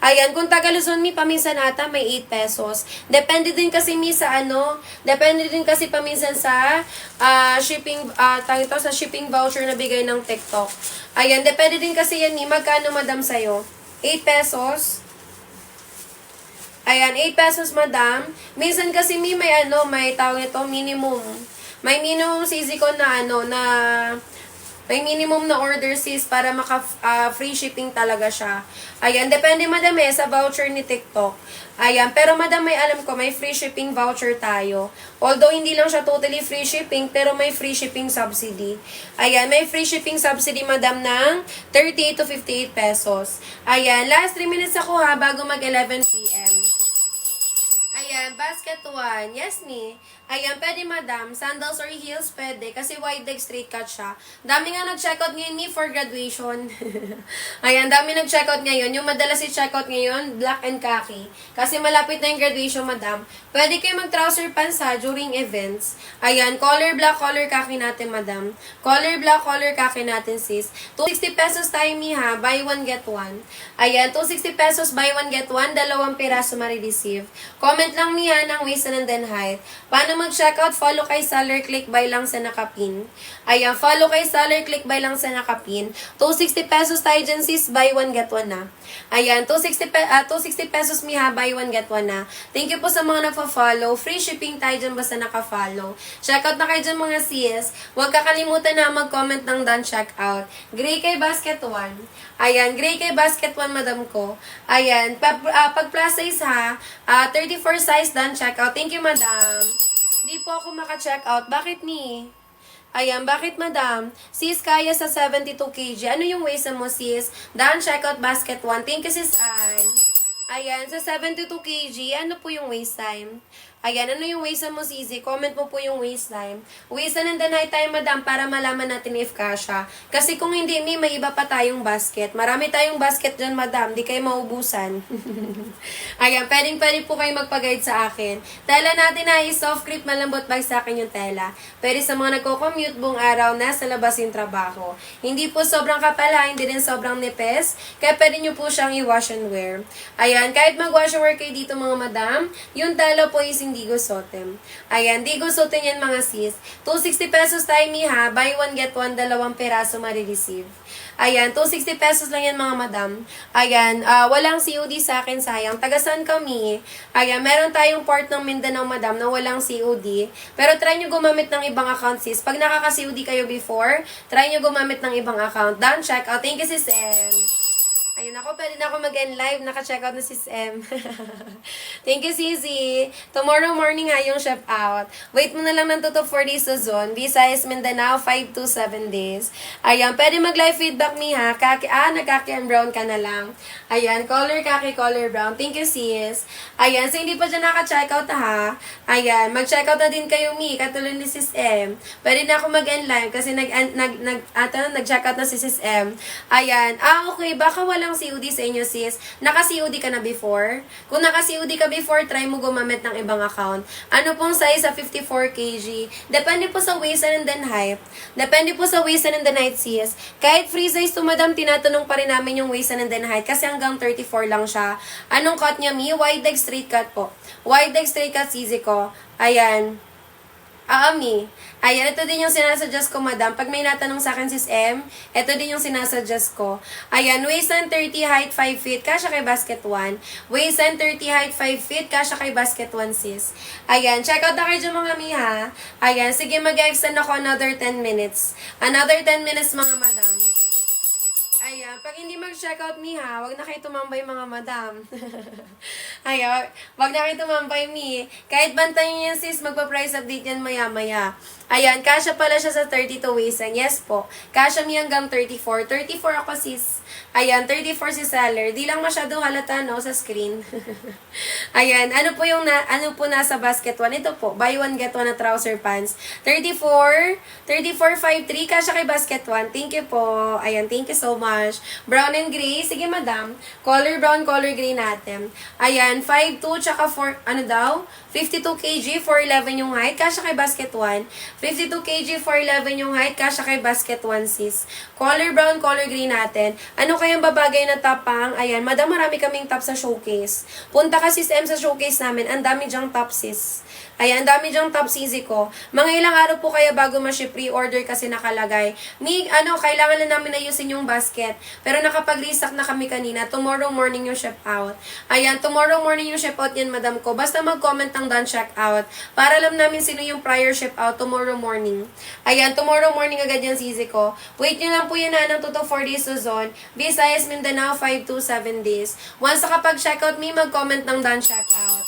Ayan, kung taga Luzon mi, paminsan ata may 8 pesos. Depende din kasi mi sa depende din kasi paminsan sa sa shipping voucher na bigay ng TikTok. Ayan, depende din kasi yan mi, magkano madam sa'yo? 8 pesos? Ayan, 8 pesos madam. Minsan kasi mi may tawag ito, minimum. May minimum CZ ko may minimum na order sis para free shipping talaga siya. Ayan, depende madam sa voucher ni TikTok. Ayan, pero madam alam ko may free shipping voucher tayo. Although hindi lang siya totally free shipping, pero may free shipping subsidy. Ayan, may free shipping subsidy madam ng 38 to 58 pesos. Ayan, last 3 minutes ako ha bago mag 11 p.m. Ayan, basket 1. Yes ni. Ayan, pwede madam. Sandals or heels, pwede. Kasi wide leg straight cut siya. Dami nga nag-checkout ngayon ni for graduation. Ayan, dami nag-checkout ngayon. Yung madalas i-checkout ngayon, black and khaki. Kasi malapit na yung graduation, madam. Pwede kayo mag-trouser pants ha, during events. Ayan, color black, color khaki natin, madam. Color black, color khaki natin, sis. 260 pesos tayo, mi ha. Buy one, get one. Ayan, 260 pesos, buy one, get one. 2 piraso ma-receive. Comment lang mi ha ng waist and then height. Paano mag-checkout? Follow kay seller, click buy lang sa nakapin. Ayan, follow kay seller, click buy lang sa nakapin. 260 pesos tayo dyan, sis. Buy one, get one na. Ayan, 260 pesos mi ha. Buy one, get one na. Thank you po sa mga nagpa-follow. Free shipping tayo dyan basta naka-follow. Checkout na kayo dyan mga sis. Huwag kakalimutan na mag-comment ng done checkout. Gray kay basket 1. Ayan, gray kay basket 1, madam ko. Ayan, pag plus size ha, 34 size done checkout. Thank you, madam. Di po ako maka-checkout. Bakit ni? Ayan, bakit madam? Sis, kaya sa 72 kg. Ano yung waist mo, sis? Done checkout basket 1. Thank you, sis Ann. Ayan, sa 72 kg, ano po yung waist time? Ayan, ano yung waist mo, Sisi? Comment mo po yung waist time. Waist na nandanay tayo, madam, para malaman natin if kasha. Kasi kung hindi, may iba pa tayong basket. Marami tayong basket dyan, madam. Di kayo maubusan. Ayan, pwede po kayo magpag-guide sa akin. Tela natin ay soft grip, malambot bag sa akin yung tela. Pwede sa mga nagko-commute buong araw, nasa labas yung trabaho. Hindi po sobrang kapal, hindi din sobrang nipes. Kaya pwede nyo po siyang i-wash and wear. Ayan, kahit mag-wash and wear kayo dito, mga madam, yung tela po is Digo Sotem. Ayan, Digo Sotem yan mga sis. 260 pesos tayo mi ha. Buy one, get one, 2 piraso ma-receive. Ayan, 260 pesos lang yan mga madam. Ayan, walang COD sa akin, sayang. Tagasan kami. Ayan, meron tayong port ng Mindanao, madam, na walang COD. Pero try nyo gumamit ng ibang account, sis. Pag nakaka-COD kayo before, try nyo gumamit ng ibang account. Done, check out. Thank you, sis M. Ayun ako, pwede na ako mag-end live. Naka-checkout na sis M. Thank you, Sisi. Tomorrow morning ha, yung chef out. Wait mo na lang ng 2 to 4 days sa zone. Visayas, Mindanao, 5 to 7 days. Ayan, pwede mag-live feedback mi ha. Nag-kaki and brown ka na lang. Ayan, color kaki, color brown. Thank you, sis. Ayan, so hindi pa dyan naka-checkout ha. Ayan, mag-checkout na din kayo mi, katulad ni sis M. Pwede na ako mag-end live kasi nag-checkout na si sis M. Ayan, okay, baka walang COD sa inyo, sis. Naka-COD ka na before? Kung naka-COD ka before, try mo gumamit ng ibang account. Ano pong size sa 54 kg? Depende po sa waist and then height. Depende po sa waist and then height, sis. Kahit free size to, madam, tinatanong pa rin namin yung waist and then height kasi hanggang 34 lang siya. Anong cut niya, mi? Wide leg straight cut po. Wide leg straight cut, sisi ko. Ayan. Mi. Ayan, ito din yung sinasuggest ko, madam. Pag may natanong sa akin, sis M, ito din yung sinasuggest ko. Ayan, waist and 30, height 5 feet, kasha kay basket 1. Waist and 30, height 5 feet, kasha kay basket 1, sis. Ayan, check out na kayo dyan, mga miha. Ayan, sige, mag-extend ako another 10 minutes. Another 10 minutes, mga madam. Ayan, pag hindi mag-check out mi ha, wag na kayo tumambay mga madam. Ayan, wag na kayo tumambay mi. Kahit bantayan niyo yan sis, magpa-price update yan maya-maya. Ayan, kasha pala siya sa 32 waist. Yes po, kasha mi hanggang 34. 34 ako sis. Ayan, 34 si seller. Di lang masyadong halata no sa screen. Ayan, ano po nasa basket 1? Ito po, buy one get one na trouser pants. 34.53 kasya kay basket 1. Thank you po. Ayan, thank you so much. Brown and gray. Sige, madam. Color brown, color gray natin. Ayan, 5'2 tsaka 4, ano daw? 52 kg, 4'11 yung height. Kasya kay basket 1. 52 kg, 4'11 yung height. Kasya kay basket 1, sis. Color brown, color gray natin. Ano kayang babagay na tapang? Ayan, madam, marami kaming top sa showcase. Punta ka sis M sa showcase namin. Ang dami dyang top, sis. Ayan, ang dami dyang top easy ko. Mga ilang araw po kaya bago ma-ship pre-order kasi nakalagay. Kailangan na namin ayusin yung basket. Pero nakapag-restock na kami kanina. Tomorrow morning yung ship out. Ayan, tomorrow morning yung ship out yan, madam ko. Basta mag-comment ang done check out. Para alam namin sino yung prior ship out tomorrow morning. Ayan, tomorrow morning agad yan easy ko. Wait nyo lang po yun na ng 2 to 4 days Luzon. Visayas, Mindanao, 5 to 7 days. Once nakapag-check out me, mag-comment ng done check out.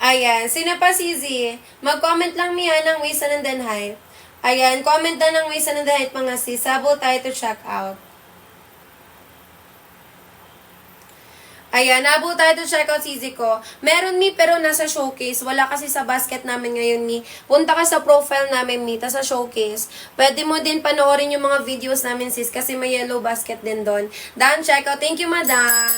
Ayan, sino pa Sizi? Mag-comment lang miya ng waist and then height. Ayan, comment na ng waist and then height mga sis. Sabol tayo to check out. Ayan, nabot tayo to check out Sizi ko. Meron mi pero nasa showcase. Wala kasi sa basket namin ngayon mi. Punta ka sa profile namin mi, ta sa showcase. Pwede mo din panoorin yung mga videos namin sis kasi may yellow basket din doon. Dan, check out. Thank you, madam.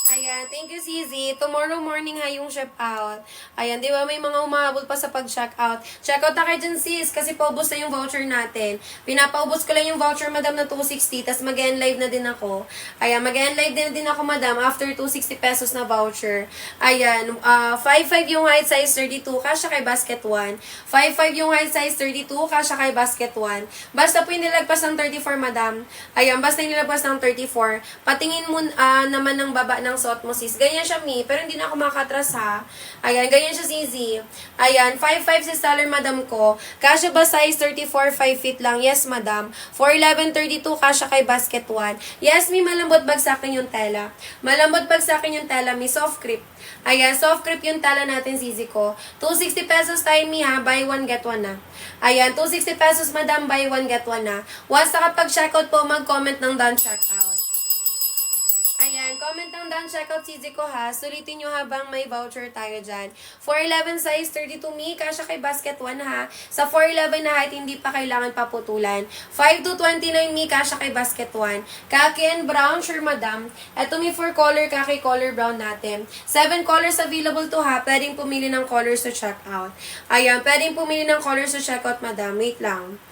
Ayan, thank you, Sizi. Tomorrow morning ha yung ship out. Ayan, di ba may mga umahabol pa sa pag-check out. Check out na kayo dyan, sis, kasi paubos na yung voucher natin. Pinapaubos ko lang yung voucher, madam, na 260, tas mag-end live na din ako. Ayan, mag-end live din ako, madam, after 260 pesos na voucher. Ayan, 5'5 yung height size 32, kasya kay basket 1. 5'5 yung height size 32, kasya kay basket 1. Basta po yung nilagpas ng 34, madam. Ayan, basta yung nilagpas ng 34. Patingin mo naman ng baba ng suot mo, sis. Ganyan siya, mi. Pero hindi na ako makatras, ha. Ayan, ganyan siya, Zizi. Ayan, 5'5 si seller, madam ko. Kasya ba size 34, 5 feet lang? Yes, madam. 4'11, 32, kasya kay basket 1. Yes, mi, malambot bagsakin yung tela. Malambot bagsakin yung tela, mi. Soft creep. Ayan, soft creep yung tela natin, Zizi ko. 260 pesos tayo, mi, ha. Buy one, get one na. Ayan, 260 pesos, madam. Buy one, get one na. Once nakapag-checkout po, mag-comment ng done checkout. Ayan, comment ang done checkout Sizi ko ha. Sulitin nyo habang may voucher tayo dyan. 4'11 size 32 mi, kasya kay basket 1 ha. Sa 4'11 na height, hindi pa kailangan paputulan. 5'2" 29 mi, kasya kay basket 1. Kaki and brown, sure madam. Eto mi for color, kaki color brown natin. 7 colors available to ha. Pwedeng pumili ng colors to check out. Ayan, pwedeng pumili ng colors to check out madam. Wait lang.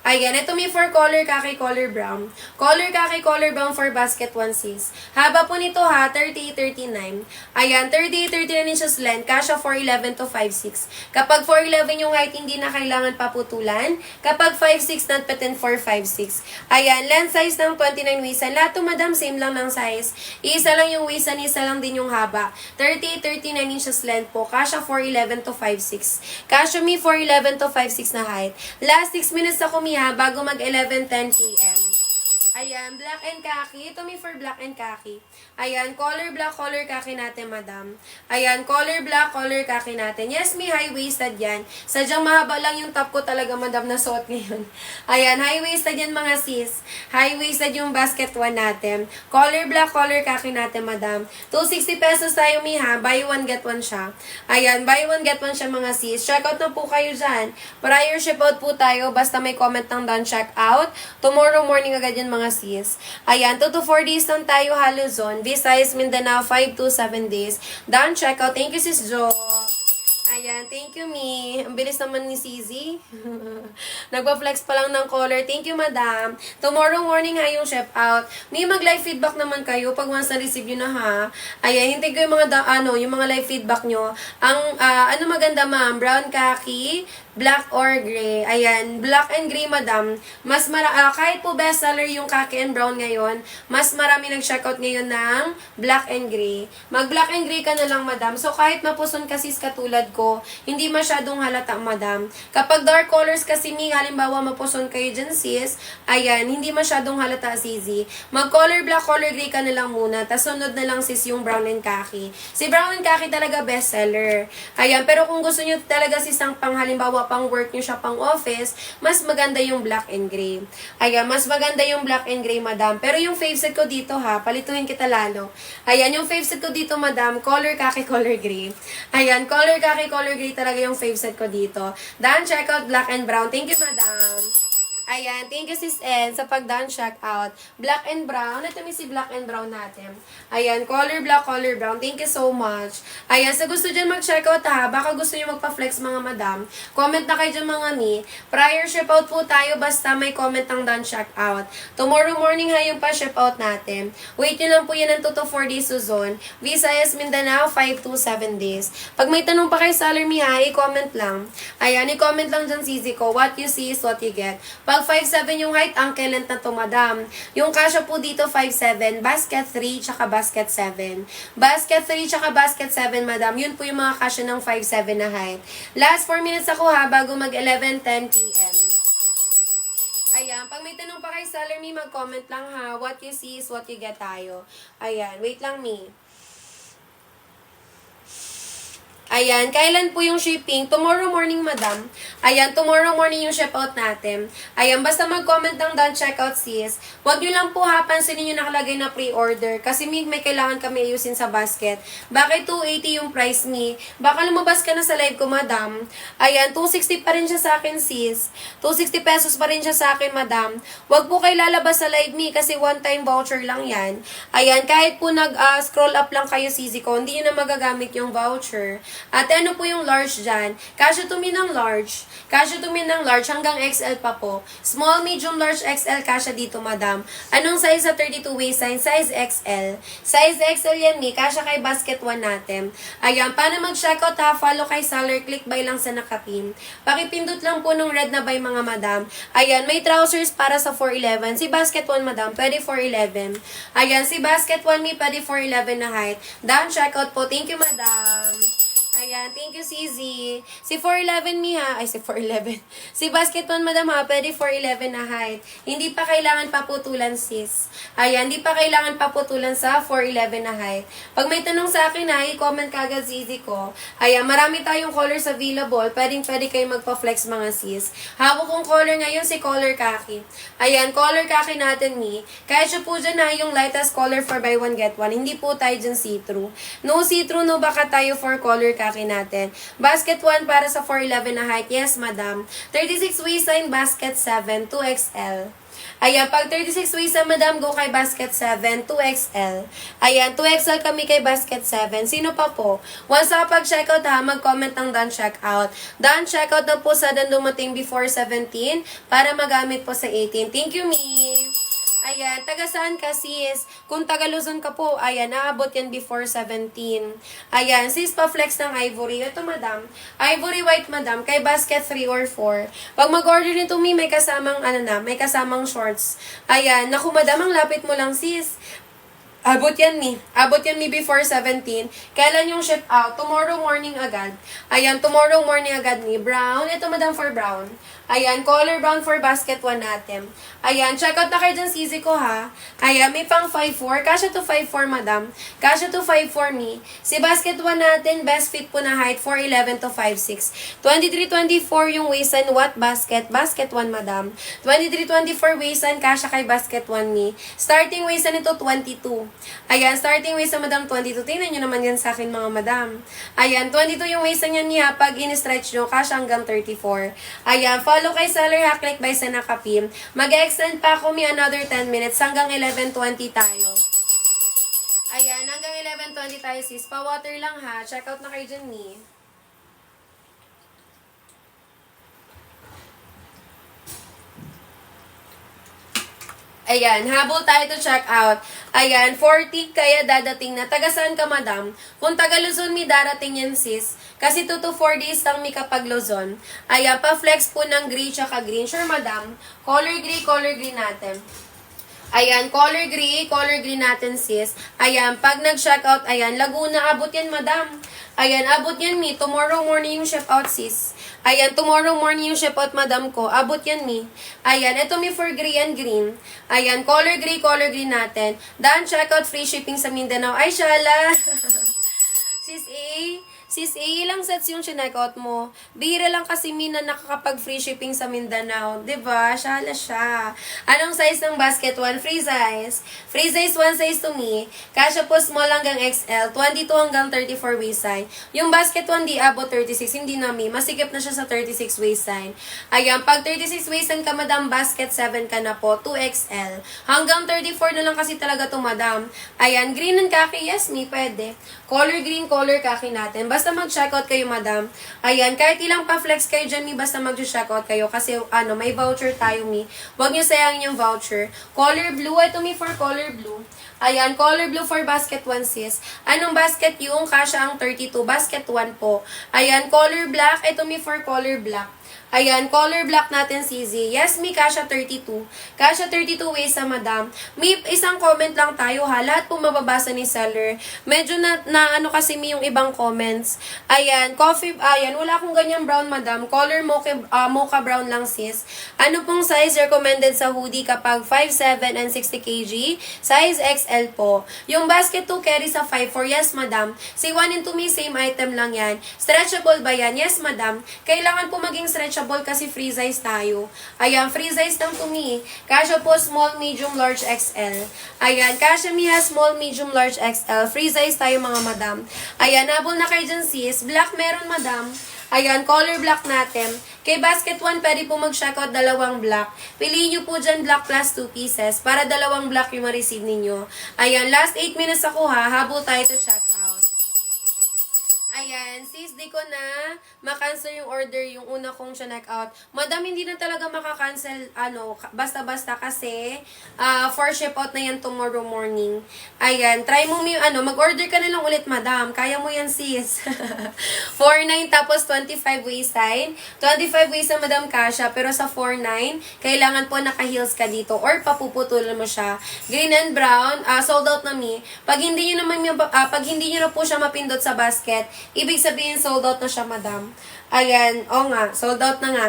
Ayan, ito may for color, kaki color brown. Color, kaki color brown for basket 1 sis. Haba po nito ha, 38-39. Ayan, 38-39 inches length, kasya 4'11 to 5'6. Kapag 4'11 yung height, hindi na kailangan paputulan. Kapag 5'6, not patin 4'5'6. Ayan, length size ng 29 waistan. Lahat to madam, same lang ng size. Isa lang yung waistan, isa lang din yung haba. 38-39 inches length po, kasya 4'11 to 5'6. Kasya mi 4'11 to 5'6 na height. Last 6 minutes ako mi ha, bago mag 11:10 p.m. Ayan, black and khaki. Ito may for black and khaki. Ayan, color black, color khaki natin, madam. Ayan, color black, color khaki natin. Yes, may high-waisted yan. Sadyang mahaba lang yung top ko talaga, madam, na suot ngayon. Ayan, high-waisted yan, mga sis. High-waisted yung basket 1 natin. Color black, color khaki natin, madam. 260 pesos tayo, mi ha. Buy one, get one siya. Ayan, buy one, get one siya, mga sis. Check out na po kayo dyan. Prior ship out po tayo. Basta may comment ng done check out. Tomorrow morning agad yan, mga sis. Ayan, 2 to 4 days lang tayo, Luzon. Visayas, Mindanao, 5 to 7 days. Done check out. Thank you, sis Jo. Ayan, thank you, Mi. Ang bilis naman ni CZ. Nagpa-flex pa lang ng color. Thank you, madam. Tomorrow morning ha yung chef out. Mi, mag-live feedback naman kayo pag once na-receive nyo na ha. Ayan, hintay ko yung mga, yung mga live feedback nyo. Ang, ano maganda, ma'am? Brown khaki, black or gray. Ayan, black and gray, madam. Mas kahit po bestseller yung khaki and brown ngayon, mas marami nag-checkout ngayon ng black and gray. Mag-black and gray ka na lang, madam. So, kahit mapuson kasi katulad ko, hindi masyadong halata, madam. Kapag dark colors kasi, Mi, halimbawa mapuson kayo dyan, sis, ayan, hindi masyadong halata, CZ. Mag-color black, color gray ka na lang muna, tas sunod na lang, sis, yung brown and khaki. Si brown and khaki talaga bestseller. Ayan, pero kung gusto nyo talaga, sis, ang pang halimbawa, pang work nyo siya, pang office, mas maganda yung black and gray. Ayan, mas maganda yung black and gray, madam. Pero yung fave set ko dito, ha, palituhin kita lalo. Ayan, yung fave set ko dito, madam, color khaki, color gray. Ayan, color khaki, color gray talaga yung fave set ko dito. Dan, check out black and brown. Thank you, madam. Ayan, thank you sis N sa pag-down check out. Black and brown. Ito may si black and brown natin. Ayan, color black, color brown. Thank you so much. Ayan, sa gusto dyan mag-check out ha, baka gusto nyo magpa-flex mga madam, comment na kayo dyan mga mi. Prior ship out po tayo basta may comment ng down check out. Tomorrow morning ha yung pa-ship out natin. Wait nyo lang po yan ng 2 to 4 days Suzon. Visayas Mindanao, 5 to 7 days. Pag may tanong pa kayo sa mi ha, i-comment lang. Ayan, i-comment lang dyan CZ ko. What you see is what you get. Pag 5'7 yung height, ankle length na to, madam. Yung kasha po dito, 5'7, basket 3, tsaka basket 7. Basket 3, tsaka basket 7, madam. Yun po yung mga kasha ng 5'7 na height. Last 4 minutes ako ha, bago mag 11:10 p.m. Ayan, pag may tanong pa kay seller me, mag-comment lang ha. What you see is what you get tayo. Ayan, wait lang me. Ayan, kailan po yung shipping? Tomorrow morning, madam. Ayan, tomorrow morning yung ship out natin. Ayan, basta mag-comment ng done checkout, sis. Huwag nyo lang po pansinin yung nakalagay na pre-order. Kasi may kailangan kami ayusin sa basket. Bakit 280 yung price ni? Baka lumabas ka na sa live ko, madam. Ayan, 260 pa rin siya sa akin, sis. 260 pesos pa rin siya sa akin, madam. Huwag po kayo lalabas sa live me kasi one-time voucher lang yan. Ayan, kahit po nag-scroll up lang kayo, sisi ko, hindi nyo na magagamit yung voucher. Ate, ano po yung large dyan? Kasya to me ng large. Kasya to me ng large hanggang XL pa po. Small, medium, large, XL kasya dito, madam. Anong size sa 32 waistline? Size XL. Size XL yan, mi. Kasya kay basket 1 natin. Ayan, paano mag-checkout ha? Follow kay seller. Click buy lang sa nakapin. Pakipindot lang po ng red na buy, mga madam. Ayan, may trousers para sa 411. Si basket 1, madam, pwede 411. Ayan, si basket 1, mi, pwede 411 na height. Down checkout po. Thank you, madam. Ayan, thank you, CZ. Si 411 mi ha. Ay, si 411. Si basket 1, madam ha, pwede 411 na height. Hindi pa kailangan paputulan, sis. Ayan, hindi pa kailangan paputulan sa 411 na height. Pag may tanong sa akin ha, i-comment kagad CZ ko. Ayan, marami tayong colors available. Pwede kayo magpa-flex mga sis. Hawak kong color ngayon si color khaki. Ayan, color khaki natin mi. Kahit siya po dyan ha, yung lightest color for buy one get one. Hindi po tayo dyan see-through. No see-through, no baka tayo for color khaki natin. Basket 1 para sa 411 na height. Yes, madam. 36 waistline, basket 7, 2XL. Ayan, pag 36 waistline, madam, go kay basket 7, 2XL. Ayan, 2XL kami kay basket 7. Sino pa po? Once na pag-checkout ha, mag-comment ng done checkout. Done checkout na po sa dumating before 17 para magamit po sa 18. Thank you, me. Ayan, taga saan ka, sis? Kung taga Luzon ka po, ayan, naabot yan before 17. Ayan, sis, pa-flex ng ivory. Ito, madam. Ivory white, madam, kay basket 3 or 4. Pag mag-order nito, may kasamang, may kasamang shorts. Ayan, naku, madam, ang lapit mo lang, sis. Abot yan mi before 17. Kailan yung ship out? Tomorrow morning agad. Ayan, tomorrow morning agad ni brown. Ito, madam, for brown. Ayan, color brown for basket 1 natin. Ayan, check out na kayo dyan, CZ ko ha. Ayan, may pang 5'4". Kasya to 5'4", madam. Kasya to 5'4", mi. Si basket 1 natin, best fit po na height, 4'11 to 5'6". 23-24 yung waistline, what basket? Basket 1, madam. 23-24 waistline, kasya kay basket 1, mi. Starting waistline ito, 22. Ayan, starting waistline, madam, 22. Tingnan nyo naman yan sa akin, mga madam. Ayan, 22 yung waistline yan niya. Pag in-stretch nyo, kasya hanggang 34. Ayan, follow kay seller ha, click by sa nakapim. Mag-extend pa ako mi another 10 minutes hanggang 11:20 tayo. Ayan, hanggang 11:20 tayo sis. Pa-water lang ha. Check out na kayo dyan mi. Ayan, habol tayo to check out. Ayan, 40 kaya dadating na. Taga saan ka, madam? Kung taga Luzon, mi darating yan, sis. Kasi 2 to 4 days lang mi kapag Luzon. Ayan, pa-flex po ng gray tsaka green. Sure, madam. Color gray natin. Ayan, color gray natin, sis. Ayan, pag nag-check out, ayan, Laguna, abot yan, madam. Ayan, abot yan, mi. Tomorrow morning yung ship out, sis. Ayan, tomorrow morning yung ship out, madam ko. Abot yan, mi. Ayan, ito mi for gray and green. Ayan, color gray natin. Daan, check out, free shipping sa Mindanao. Ay, shala! Sis A, ilang sets yung chinek-out mo? Bihira lang kasi mi na nakakapag-free shipping sa Mindanao. Diba? Shala siya. Anong size ng basket? 1 free size. Free size 1 size to me. Kasya po small hanggang XL. 22 hanggang 34 waistline. Yung basket 1 di abot 36. Hindi na mi. Masikip na siya sa 36 waistline. Ayan. Pag 36 waistline ka, madam, basket 7 ka na po. 2XL. Hanggang 34 na lang kasi talaga to, madam. Ayan. Green and khaki. Yes, mi. Pwede. Color green, color khaki natin. Basta mag-checkout kayo, madam. Ayan, kahit ilang pa-flex kayo dyan, mi, basta mag-checkout kayo. Kasi, may voucher tayo, mi. Huwag nyo sayangin yung voucher. Color blue, ito mi for color blue. Ayan, color blue for basket 1, sis. Anong basket yung? Kasha ang 32. Basket 1 po. Ayan, color black, ito mi for color black. Ayan, color black natin, CZ. Yes, mi, kasha 32. Kasha 32 ways sa madam. Mi, isang comment lang tayo, ha. Lahat po mababasa ni seller. Medyo na ano kasi mi yung ibang comments. Ayan, coffee, ayan, wala akong ganyan brown, madam. Color mocha brown lang, sis. Ano pong size recommended sa hoodie kapag 5'7 and 60 kg? Size XL po. Yung basket 2 carry sa 5'4. Yes, madam. Si 1 and 2 mi, same item lang yan. Stretchable ba yan? Yes, madam. Kailangan po maging stretchable kasi free size tayo. Ayan, free size lang to me. Kasha po small, medium, large, XL. Ayan, kasha mi ha small, medium, large, XL. Free size tayo, mga madam. Ayan, nabol na kayo dyan, sis. Black meron, madam. Ayan, color black natin. Kay basket 1, pwede po mag-checkout dalawang black. Piliin nyo po dyan black plus 2 pieces para dalawang black yung ma-receive ninyo. Ayan, last 8 minutes ako, ha. Habol tayo to check out. Ayan, sis, di ko na makancel yung order, yung una kong check out. Madam, hindi na talaga makakancel, basta-basta kasi for ship out na yan tomorrow morning. Ayan, try mo mag-order ka na lang ulit, madam. Kaya mo yan, sis. 4.9 tapos 25 waistline. 25 waist na, madam, kasha. Pero sa 4.9, kailangan po naka-heels ka dito or papuputulan mo siya. Green and brown, sold out na mi. Pag hindi nyo na po siya mapindot sa basket, ibig sabihin, sold out na siya, madam. Ayan, nga, sold out na nga.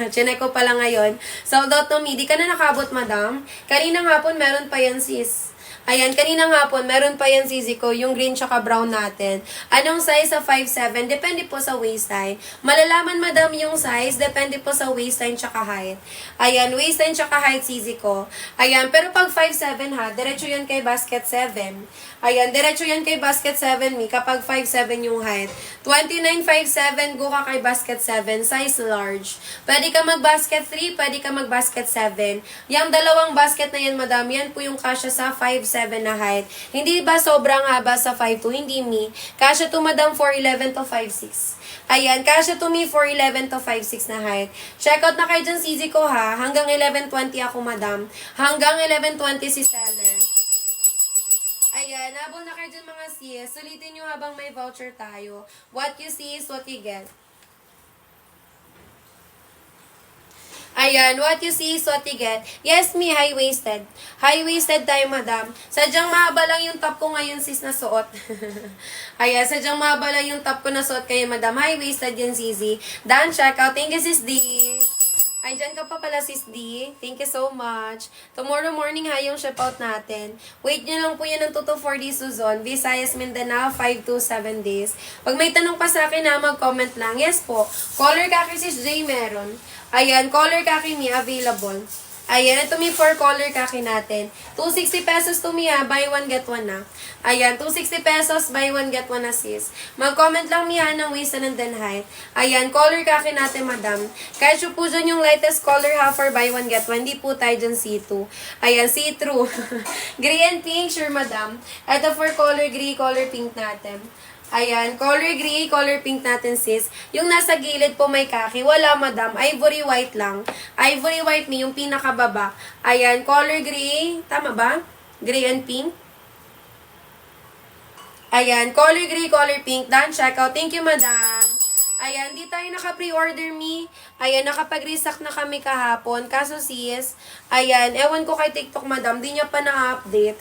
Chinek ko pala ngayon. Sold out na mi. Di ka na nakabot, madam. Kanina hapon, meron pa yan, sis. Ayan, kanina hapon, meron pa yan, sisi ko, yung green tsaka brown natin. Anong size sa 5'7"? Depende po sa waistline. Malalaman, madam, yung size, depende po sa waistline tsaka height. Ayan, waistline tsaka height, sisi ko. Ayan, pero pag 5'7", ha, diretso yan kay basket 7. Ayan, diretso yan kay basket 7, mi, kapag 5'7" yung height. 29.57, go ka kay basket 7, size large. Pwede ka mag-basket 3, pwede ka mag-basket 7. Yang dalawang basket na yan, madam, yan po yung kasya sa 5'7" na height. Hindi ba sobrang haba sa 5'2"? Hindi, mi. Kasya to, madam, 4'11 to 5'6". Ayan, kasya to me 4'11 to 5'6 na height. Check out na kayo dyan, CZ ko, ha. Hanggang 11:20 ako, madam. Hanggang 11:20 si seller. Ayan, habang na kayo dyan, mga sis, sulitin nyo habang may voucher tayo. What you see is what you get. Ayan, what you see is what you get. Yes, me, high-waisted. High-waisted tayo, madam. Sadyang mahaba lang yung top ko ngayon, sis, na suot. Ayan, sadyang mahaba lang yung top ko na suot kayo, madam. High-waisted yan, sisi. Dan, check out. Thank you, sis D. Ay, dyan ka pa pala, sis D. Thank you so much. Tomorrow morning, ha, yung ship out natin. Wait nyo lang po yan ng 2 to 4 days, Luzon. Visayas, Mindanao, 5 to 7 days. Pag may tanong pa sa akin, ha, mag-comment lang. Yes po. Color khaki, sis J, meron. Ayan, color khaki mi, available. Ayan, ito mi for color khaki natin. 260 pesos to mi, ha, buy one get one na. Ayan, 260 pesos, buy one get one na, sis. Mag-comment lang mi, ha, ng waist and then height. Ayan, color khaki natin, madam. Kahit po dyan yung lightest color, ha, for buy one get one. Hindi po tayo dyan see-through. Ayan, see-through. Gray and pink, sure, madam. Ito for color gray, color pink natin. Ayan, color gray, color pink natin sis. Yung nasa gilid po may kaki. Wala madam, ivory white lang. Ivory white ni yung pinakababa. Ayan, color gray. Tama ba? Gray and pink. Ayan, color gray, color pink. Done, check out. Thank you madam. Ayan, di tayo naka-pre-order me. Ayan, nakapag-restock na kami kahapon. Kaso sis, ayan, ewan ko kay TikTok madam, di niya pa na-update.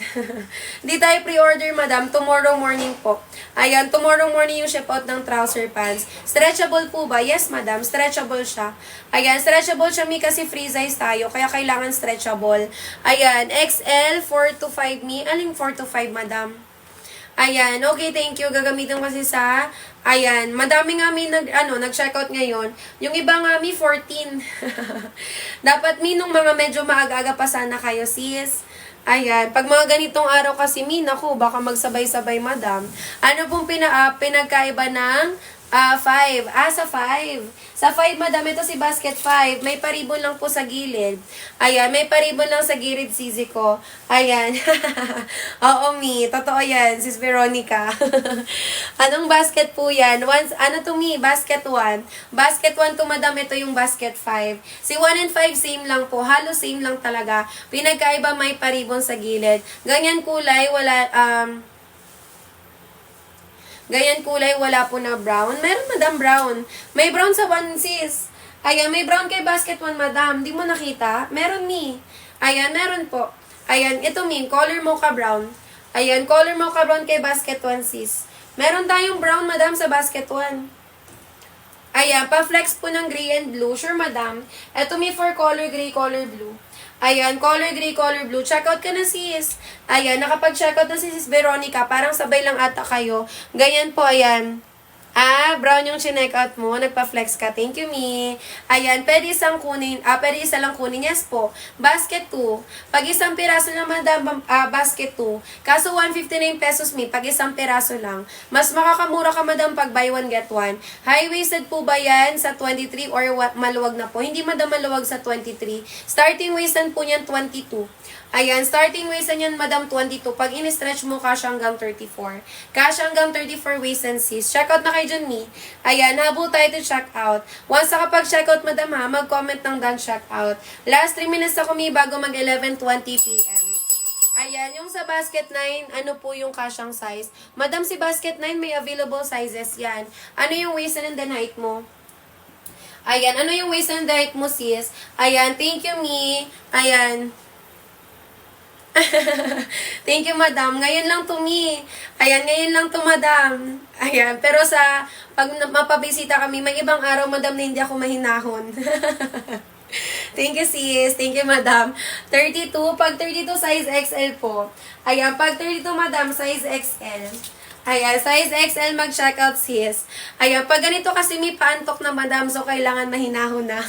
Di tayo pre-order madam, tomorrow morning po. Ayan, tomorrow morning yung ship out ng trouser pants. Stretchable po ba? Yes madam, stretchable siya. Ayan, stretchable siya mi kasi free size tayo, kaya kailangan stretchable. Ayan, XL, 4 to 5 mi. Aling 4 to 5 madam? Ayan, okay, thank you. Gagamitin kasi sa, ayan, madami nga mi nag-checkout ngayon. Yung iba nga mi, 14. Dapat mi nung mga medyo maaga-aga pa sana kayo, sis. Ayan, pag mga ganitong araw kasi mi, naku, baka magsabay-sabay, madam. Ano pong pinagkaiba ng 5? Sa 5. Sa 5, madam, ito si basket 5. May paribon lang po sa gilid. Ayan, may paribon lang sa gilid, sisi ko. Ayan. Oo, mi. Totoo yan, sis Veronica. Anong basket po yan? Ano to, mi? Basket 1. Basket 1 to, madam, ito yung basket 5. Si 1 and 5, same lang po. Halos same lang talaga. Pinagkaiba, may paribon sa gilid. Ganyan kulay, ganyan kulay, wala po na brown. Meron, madam, brown. May brown sa one, sis. Ayan, may brown kay basket 1, madam. Di mo nakita? Meron, mi. Ayan, meron po. Ayan, ito, mi. Color mocha brown. Ayan, color mocha brown kay basket 1, sis. Meron tayong brown, madam, sa basket 1. Ayan, pa-flex po ng gray and blue. Sure, madam. Ito, mi, for color gray, color blue. Ayan, color gray, color blue. Check out ka na, sis. Ayan, nakapag-check out na si sis Veronica. Parang sabay lang ata kayo. Ganyan po, ayan. Brown yung chinek out mo. Nagpa-flex ka. Thank you, mi. Ayan, pwede pwede isa lang kunin. Yes po. Basket 2. Pag isang piraso lang, madam, basket 2. Kaso 159 pesos, mi. Pag isang piraso lang. Mas makakamura ka, madam, pag buy one, get one. High-waisted po ba yan sa 23 or maluwag na po? Hindi, madam, maluwag sa 23. Starting waistan po niyan, 22. Ayan, starting waistan yan, madam, 22. Pag in-stretch mo, kasya hanggang 34. Kasya hanggang 34 waistan, sis. Check out na kayo dyan, mi. Ayan, habol tayo to check out. Once nakapag-check out, madam, ha, mag-comment ng done check out. Last 3 minutes ako, mi, bago mag 11:20 p.m. Ayan, yung sa basket 9, ano po yung kasyang size? Madam, si basket 9 may available sizes yan. Ano yung waist and the height mo? Ayan, ano yung waist and the height mo, sis? Ayan, thank you, mi. Ayan. Thank you, madam. Ngayon lang to, mi. Ayan, ngayon lang to, madam. Ayan, pero pag mapabisita kami, may ibang araw, madam, na hindi ako mahinahon. Thank you, sis. Thank you, madam. 32. Pag 32, size XL po. Ayan, pag 32, madam, size XL. Ayan, size XL mag-check out, sis. Ayan, pag ganito kasi may paantok na, madam, so kailangan mahinahon na.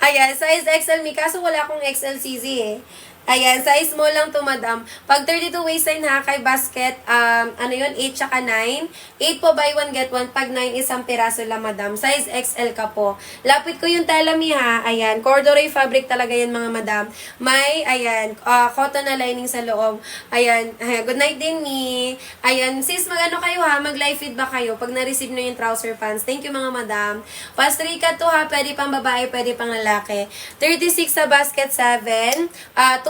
Ayan, size XL, mi. Kaso wala akong XL CZ eh. Ayan, size small lang to, madam. Pag 32 waistline ha, kay basket, 8 tsaka 9. 8 po, buy 1, get 1. Pag 9, isang piraso lang, madam. Size XL ka po. Lapit ko yung tela, mi, ha. Ayan, corduroy fabric talaga yan, mga madam. May, ayan, cotton na lining sa loob. Ayan, good night din, mi. Ayan, sis, mag-ano kayo, ha? Mag-live feedback kayo pag na-receive nyo yung trouser pants. Thank you, mga madam. Pastrika to, ha. Pwede pang babae, pwede pang lalaki. 36 sa basket 7.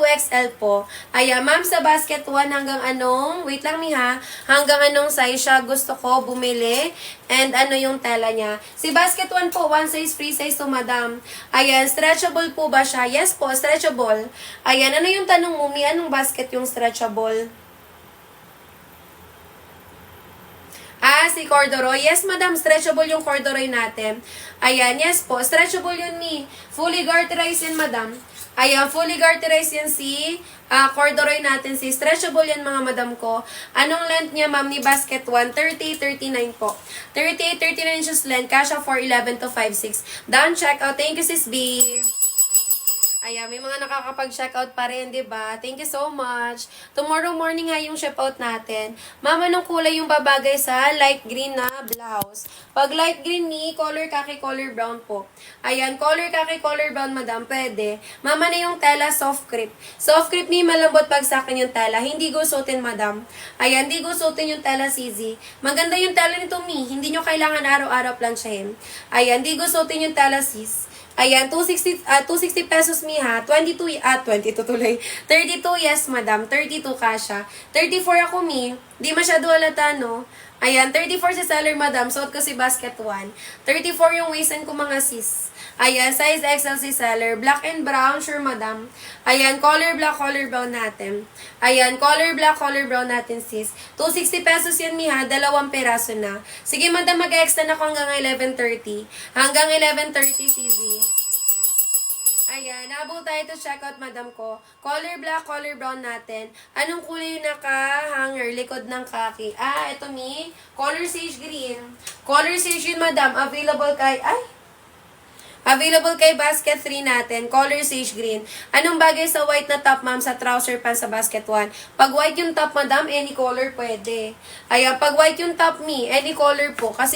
2XL po. Ayan, ma'am, sa basket 1 hanggang anong, wait lang, mi, ha, hanggang anong size siya gusto ko bumili, and ano yung tela niya. Si basket 1 po, one size, free size to, madam. Ayan, stretchable po ba siya? Yes po, stretchable. Ayan, ano yung tanong mo, mi? Anong basket yung stretchable? Si corduroy. Yes, madam, stretchable yung corduroy natin. Ayan, yes po, stretchable yun, mi. Fully garterized yan, madam. Ayan, fully garterized yan si corduroy natin, si stretchable yan, mga madam ko. Anong length niya, ma'am, ni basket 1? 30-39 po. 38-39 inches length, kasha 4'11 to 5'6. Down check out. Thank you, sis B. Ayan, may mga nakakapag-checkout pa rin, di ba? Thank you so much. Tomorrow morning nga yung ship-out natin. Mama, anong kulay yung babagay sa light green na blouse? Pag light green ni, color kaki, color brown po. Ayan, color kaki, color brown, madam, pwede. Mama na yung tela, soft crepe. Soft crepe ni, malambot pag sa akin yung tela. Hindi gusutin, madam. Ayan, hindi gusutin yung tela, CZ. Maganda yung tela nito, mi. Hindi nyo kailangan araw-araw plansyahin. Ayan, hindi gusutin yung tela, sis. Ayan, 260 pesos mi ha. 22 tuloy. 32 yes madam. 32 kasha. 34 ako mi. Di masyado halata no. Ayan, 34 si seller madam. Suot ko si basket 1. 34 yung waistan ko mga sis. Ayan, size XL si seller. Black and brown, sure madam. Ayan, color black, color brown natin. Ayan, color black, color brown natin sis. 260 pesos yan mi ha. 2 peraso na. Sige madam, mag-extend ako hanggang 11:30. Hanggang 11:30 CZ. Ayan, nabot tayo to checkout, madam ko. Color black, color brown natin. Anong kulay yung naka-hanger? Likod ng kaki. Ito mi. Color sage green. Color sage green, madam. Available kay basket 3 natin, color sage green. Anong bagay sa white na top, ma'am, sa trouser pants sa basket 1? Pag white yung top, madam, any color pwede. Ayan, pag white yung top, any color po. Kasi